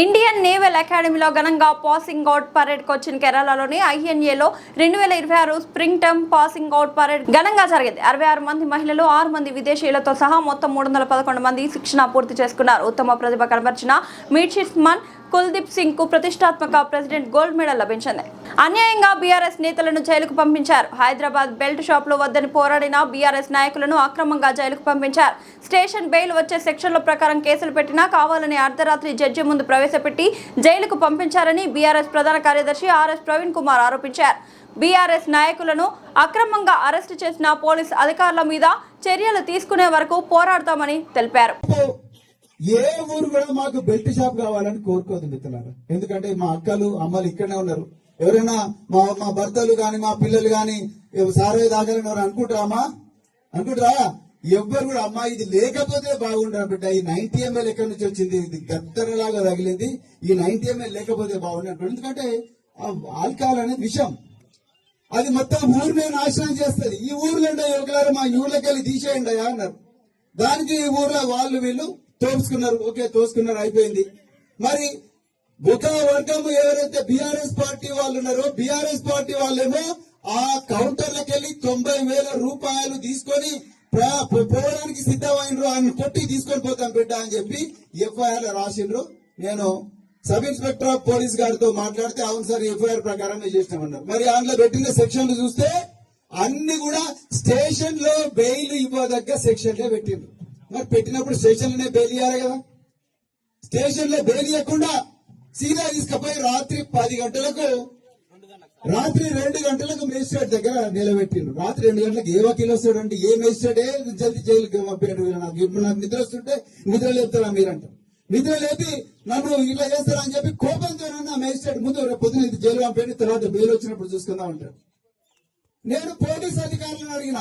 ఇండియన్ నేవల్ అకాడమీలో ఘనంగా పాసింగ్ అవుట్ పరేడ్ కొచ్చిన్ కేరళలోని ఐఎన్ఏలో 2026 spring term passing out parade ఘనంగా జరిగింది. 66 మంది మహిళలు, 6 మంది విదేశీయులతో సహా మొత్తం 311 మంది శిక్షణ పూర్తి చేసుకున్నారు. ఉత్తమ ప్రతిభ కనబర్చిన మిడ్షిప్మన్ కుల్దీప్ సింగ్ కు ప్రతిష్టాత్మక ప్రెసిడెంట్ గోల్డ్ మెడల్ లభించింది. అన్యాయంగా బీఆర్ఎస్ నేతలను జైలుకు పంపించారు. హైదరాబాద్ బెల్ట్ షాప్ లో వద్దని పోరాడిన బీఆర్ఎస్ నాయకులను అక్రమంగా జైలుకు పంపించారు. స్టేషన్ బెయిల్ వచ్చే సెక్షన్ల ప్రకారం కేసులు పెట్టినా కావాలని అర్ధరాత్రి జడ్జి ముందు ప్రవేశపెట్టి జైలుకు పంపించారని బీఆర్ఎస్ ప్రధాన కార్యదర్శి ఆర్ఎస్ ప్రవీణ్ కుమార్ ఆరోపించారు. బీఆర్ఎస్ నాయకులను అక్రమంగా అరెస్టు చేసిన పోలీస్ అధికారుల మీద చర్యలు తీసుకునే వరకు పోరాడతామని తెలిపారు. ఏ ఊరు కూడా మాకు బెల్ట్ షాప్ కావాలని కోరుకోదు మిత్రులారా. ఎందుకంటే మా అక్కలు అమ్మలు ఇక్కడనే ఉన్నారు. ఎవరైనా మా భర్తలు గాని మా పిల్లలు గాని సారాయి తాగాలని ఎవరు అనుకుంటారా? ఎవ్వరు కూడా అమ్మా ఇది లేకపోతే బాగుంటారు బిడ్డ. ఈ 90 ml ఎక్కడి నుంచి వచ్చింది? ఇది గత్తరలాగా తగిలింది. ఈ 90 ml లేకపోతే బాగుంటారు. ఎందుకంటే ఆల్కహాల్ అనేది విషం, అది మొత్తం ఊరినే నాశనం చేస్తుంది. ఈ ఊర్లో యువకులారు మా ఊర్లోకి వెళ్ళి తీసేయండి అన్నారు. దానికి ఈ ఊర్లో వాళ్ళు వీళ్ళు తోసుకున్నారు. ఓకే, తోసుకున్నారు, అయిపోయింది. మరి ఒక వర్గం ఎవరైతే బీఆర్ఎస్ పార్టీ వాళ్ళు ఉన్నారో, బీఆర్ఎస్ పార్టీ వాళ్ళేమో ఆ కౌంటర్లకు వెళ్లి 90,000 రూపాయలు తీసుకొని పోవడానికి సిద్ధమైనరు. ఆయన కొట్టి తీసుకొని పోతాం బిడ్డ అని చెప్పి ఎఫ్ఐఆర్ రాసిండ్రు. నేను సబ్ ఇన్స్పెక్టర్ ఆఫ్ పోలీస్ గారితో మాట్లాడితే అవును సార్ ఎఫ్ఐఆర్ ప్రకారమే చేసినామన్నారు. మరి అందులో పెట్టిన సెక్షన్లు చూస్తే అన్ని కూడా స్టేషన్ లో బెయిల్ ఇవ్వదగ్గ సెక్షన్లే పెట్టిండ్రు. మరి పెట్టినప్పుడు స్టేషన్ లోనే బెయిల్ ఇవ్వాలి కదా. స్టేషన్ లో బెయిల్ ఇవ్వకుండా సీదా తీసుకుపోయి రాత్రి 2 గంటలకు మేజిస్ట్రేట్ దగ్గర నిలబెట్టిండ్రు. రాత్రి 2 గంటలకు ఏ వకీలు వస్తాడంటే ఏ మేజిస్ట్రేటే జల్దీ జైలుకి పంపించాడు. నాకు నిద్ర వస్తుంటే నిద్ర లేపుతారా మీరంట. నిద్ర లేపి నన్ను ఇలా చేస్తారని చెప్పి కోపంతో మేజిస్ట్రేట్ ముందు రేపు పొద్దున జైలు పంపేయండి, తర్వాత బెయిల్ వచ్చినప్పుడు చూసుకుందాం అంటారు. నేను పోలీస్ అధికారులను అడిగిన,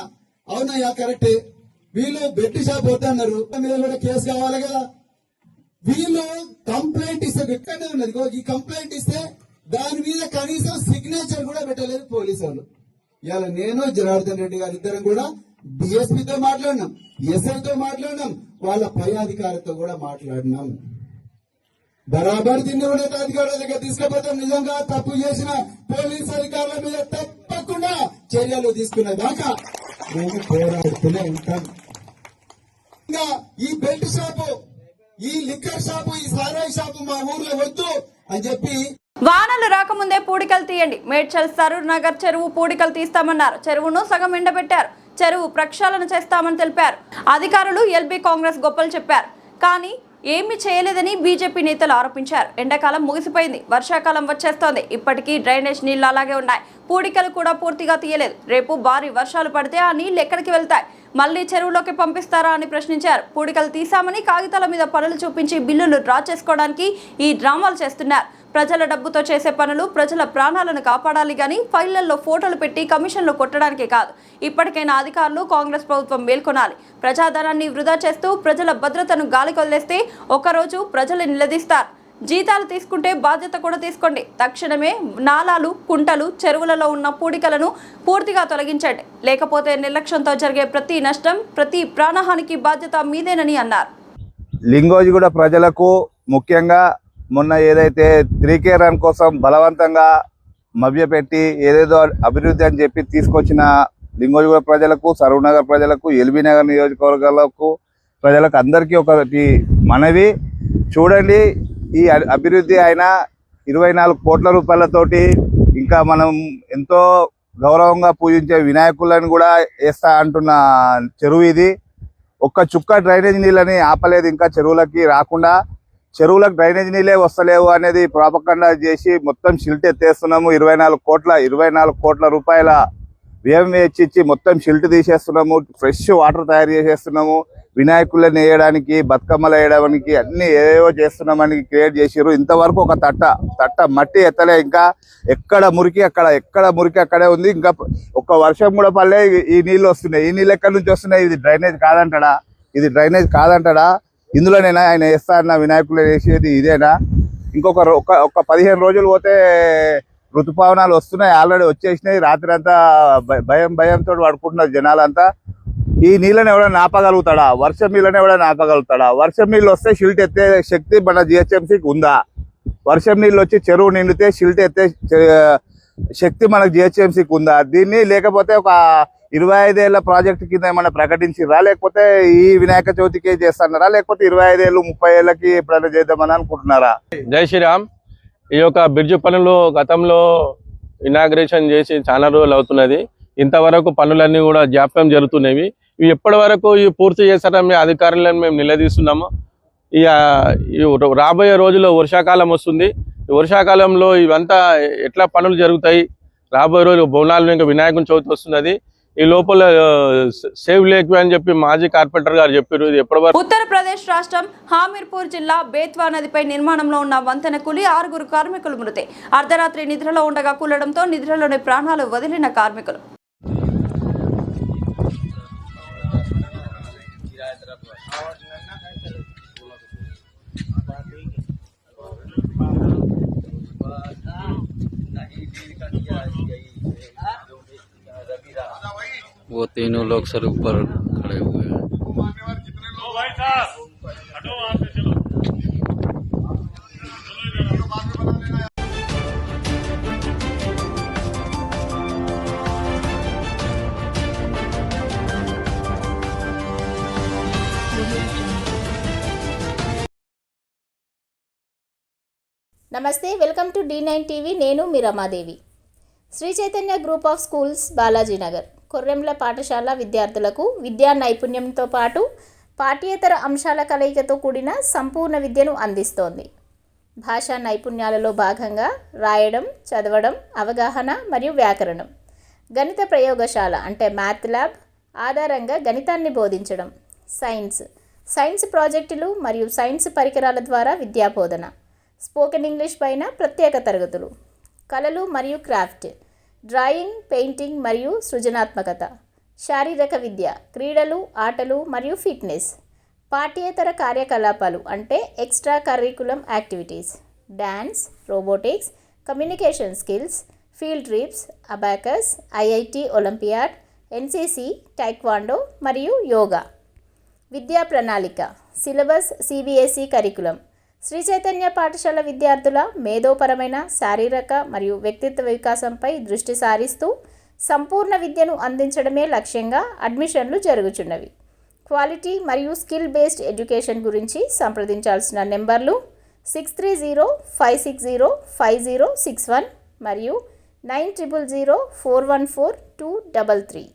అవునయ్యా కరెక్టే, వీళ్ళు బెట్టి షాప్ వద్దన్నారు, మీద కూడా కేసు కావాలి కదా. వీళ్ళు కంప్లైంట్ ఇస్తే ఎక్కడే ఉన్నది ఈ కంప్లైంట్ ఇస్తే దాని మీద కనీసం సిగ్నేచర్ కూడా పెట్టలేదు పోలీసు వాళ్ళు. ఇవాళ నేను జనార్దన్ రెడ్డి గారు ఇద్దరం కూడా డిఎస్పీతో మాట్లాడినాం, ఎస్ఐతో మాట్లాడినాం, వాళ్ళ పై అధికారులతో కూడా మాట్లాడినాం. బరాబర్ దీన్ని ఉన్నతాధికారుల దగ్గర తీసుకుపోతాం. నిజంగా తప్పు చేసిన పోలీసు అధికారుల మీద తప్పకుండా చర్యలు తీసుకునే దాకా మేము పోరాడుతూనే ఉంటాం. ఇంకా ఈ బెల్ట్ షాపు, ఈ లిక్కర్ షాపు, ఈ సారాయి షాపు మా ఊర్లో వద్దు అని చెప్పి వానలు రాకముందే పూడికలు తీయండి. మేడ్చల్ సరూర్ నగర్ చెరువు పూడికలు తీస్తామన్నారు. చెరువును సగం ఎండబెట్టారు. చెరువు ప్రక్షాళన చేస్తామని తెలిపారు. అధికారులు ఎల్బీ కాంగ్రెస్ గొప్పలు చెప్పారు, కానీ ఏమీ చేయలేదని బీజేపీ నేతలు ఆరోపించారు. ఎండాకాలం ముగిసిపోయింది, వర్షాకాలం వచ్చేస్తోంది. ఇప్పటికీ డ్రైనేజ్ నీళ్లు అలాగే ఉన్నాయి. పూడికలు కూడా పూర్తిగా తీయలేదు. రేపు భారీ వర్షాలు పడితే ఆ నీళ్లు ఎక్కడికి వెళ్తాయి? మళ్లీ చెరువులోకి పంపిస్తారా అని ప్రశ్నించారు. పూడికలు తీసామని కాగితాల మీద పనులు చూపించి బిల్లులు డ్రా చేసుకోవడానికి ఈ డ్రామాలు చేస్తున్నారు. ప్రజల డబ్బుతో చేసే పనులు ప్రజల ప్రాణాలను కాపాడాలి గానీ ఫైళ్లలో ఫోటోలు పెట్టి కమిషన్లు కొట్టడానికి కాదు. ఇప్పటికైనా అధికారులు, కాంగ్రెస్ ప్రభుత్వం మేల్కొనాలి. ప్రజాధనాన్ని వృధా చేస్తూ ప్రజల భద్రతను గాలికొదిలేస్తే ఒకరోజు ప్రజలు నిలదీస్తారు. జీతాలు తీసుకుంటే బాధ్యత కూడా తీసుకోండి. తక్షణమే నాలాలు, కుంటలు, చెరువులలో ఉన్న పూడికలను పూర్తిగా తొలగించండి. లేకపోతే నిర్లక్ష్యంతో జరిగే ప్రతి నష్టం, ప్రతి ప్రాణహానికి బాధ్యత మీదేనని అన్నారు. లింగోజిగూడ ప్రజలకు ముఖ్యంగా మొన్న ఏదైతే 3K రన్ కోసం బలవంతంగా మభ్యపెట్టి ఏదేదో అభివృద్ధి అని చెప్పి తీసుకొచ్చిన లింగోజిగూడ ప్రజలకు, సరూర్ నగర్ ప్రజలకు, ఎల్బీ నగర్ నియోజకవర్గాలకు ప్రజలకు అందరికీ ఒకటి మనవి. చూడండి, ఈ అభివృద్ధి అయిన 24 కోట్ల రూపాయలతోటి ఇంకా మనం ఎంతో గౌరవంగా పూజించే వినాయకులను కూడా వేస్తా అంటున్న చెరువు ఇది. ఒక్క చుక్క డ్రైనేజ్ నీళ్ళని ఆపలేదు. ఇంకా చెరువులకి రాకుండా, చెరువులకు డ్రైనేజ్ నీళ్ళే వస్తలేవు అనేది ప్రాపకండా చేసి మొత్తం షిల్ట్ ఎత్తేస్తున్నాము. 24 కోట్ల రూపాయల వ్యయం వెచ్చిచ్చి మొత్తం షిల్ట్ తీసేస్తున్నాము. ఫ్రెష్ వాటర్ తయారు చేసేస్తున్నాము. వినాయకులను వేయడానికి, బతుకమ్మలు వేయడానికి అన్ని ఏవో చేస్తున్నామని క్రియేట్ చేసారు. ఇంతవరకు ఒక తట్ట మట్టి ఎత్తలే. ఇంకా ఎక్కడ మురికి అక్కడే ఉంది. ఇంకా ఒక్క వర్షం కూడా పడలే, ఈ నీళ్ళు వస్తున్నాయి. ఈ నీళ్ళు ఎక్కడి నుంచి వస్తున్నాయి? ఇది డ్రైనేజ్ కాదంటాడా? ఇందులోనైనా ఆయన వేస్తా అన్న వినాయకులు వేసేది ఇదేనా? ఇంకొక 15 రోజులు పోతే ఋతుపవనాలు వస్తున్నాయి, ఆల్రెడీ వచ్చేసినాయి. రాత్రి అంతా భయంతో పడుకుంటున్నారు జనాలంతా. ఈ నీళ్ళని ఎవరైనా ఆపగలుగుతాడా? వర్షం నీళ్ళని ఎవరైనా ఆపగలుగుతాడా? వర్షం నీళ్ళు వస్తే షిల్ట్ ఎత్తే శక్తి మన జిహెచ్ఎంసీకి ఉందా? వర్షం నీళ్ళు వచ్చి చెరువు నిండితే షిల్ట్ ఎత్తే శక్తి మనకు జిహెచ్ఎంసీకి ఉందా? దీన్ని లేకపోతే ఒక 25 ఏళ్ల ప్రాజెక్టు కింద ఏమైనా ప్రకటించిరా, లేకపోతే ఈ వినాయక చవితికి చేస్తున్నారా, లేకపోతే 25 ఏళ్ళు 30 ఏళ్ళకి ఎప్పుడైనా చేద్దామని అనుకుంటున్నారా? జై శ్రీరామ్. ఈ యొక్క బ్రిడ్జ్ పనులు గతంలో ఇనాగ్రేషన్ చేసి చాలా రోజులు అవుతున్నది. ఇంతవరకు పనులన్నీ కూడా జాప్యం జరుగుతున్నవి. ఇవి ఎప్పటి వరకు ఇవి పూర్తి చేస్తారని అధికారులను మేము నిలదీస్తున్నాము. రాబోయే రోజుల్లో వర్షాకాలం వస్తుంది. ఈ వర్షాకాలంలో ఇవంతా ఎట్లా పనులు జరుగుతాయి? రాబోయే రోజు బోనాలు, ఇంకా వినాయకుని చవితి వస్తున్నది. ఈ లోపల సేవ్ లేక్ అని చెప్పి మాజీ కార్పొరేటర్ గారు చెప్పారు. ఇది ఎప్పటివరకు? ఉత్తరప్రదేశ్ రాష్ట్రం హామీర్పూర్ జిల్లా బేత్వా నదిపై నిర్మాణంలో ఉన్న వంతెన కూలి 6 కార్మికులు మృతి. అర్ధరాత్రి నిద్రలో ఉండగా కూలడంతో నిద్రలోని ప్రాణాలు వదిలిన కార్మికులు. वो तीनों लोग सर ऊपर खड़े हुए हैं। నమస్తే, వెల్కమ్ టు D9 టీవీ. నేను మీ Ramadevi. Sri Chaitanya group of schools, Balajinagar, కొర్రెంల పాఠశాల విద్యార్థులకు విద్యా నైపుణ్యంతో పాటు పాఠ్యేతర అంశాల కలయికతో కూడిన సంపూర్ణ విద్యను అందిస్తోంది. భాషా నైపుణ్యాలలో భాగంగా రాయడం, చదవడం, అవగాహన మరియు వ్యాకరణం, గణిత ప్రయోగశాల అంటే మ్యాథ్ ల్యాబ్ ఆధారంగా గణితాన్ని బోధించడం, సైన్స్ ప్రాజెక్టులు మరియు సైన్స్ పరికరాల ద్వారా విద్యాబోధన, స్పోకెన్ ఇంగ్లీష్ పైన ప్రత్యేక తరగతులు, కళలు మరియు క్రాఫ్ట్, డ్రాయింగ్, పెయింటింగ్ మరియు సృజనాత్మకత, శారీరక విద్య, క్రీడలు, ఆటలు మరియు ఫిట్నెస్, పాఠ్యేతర కార్యకలాపాలు అంటే extra curriculum activities, dance, robotics, communication skills, field trips, abacus, IIT olympiad, NCC, taekwondo మరియు యోగా. విద్యా ప్రణాళిక, syllabus CBSE curriculum. Sri Chaitanya పాఠశాల విద్యార్థుల మేధోపరమైన, శారీరక మరియు వ్యక్తిత్వ వికాసంపై దృష్టి సారిస్తూ సంపూర్ణ విద్యను అందించడమే లక్ష్యంగా అడ్మిషన్లు జరుగుచున్నవి. క్వాలిటీ మరియు స్కిల్ బేస్డ్ ఎడ్యుకేషన్ గురించి సంప్రదించాల్సిన నెంబర్లు 6305605061 మరియు 9000414233.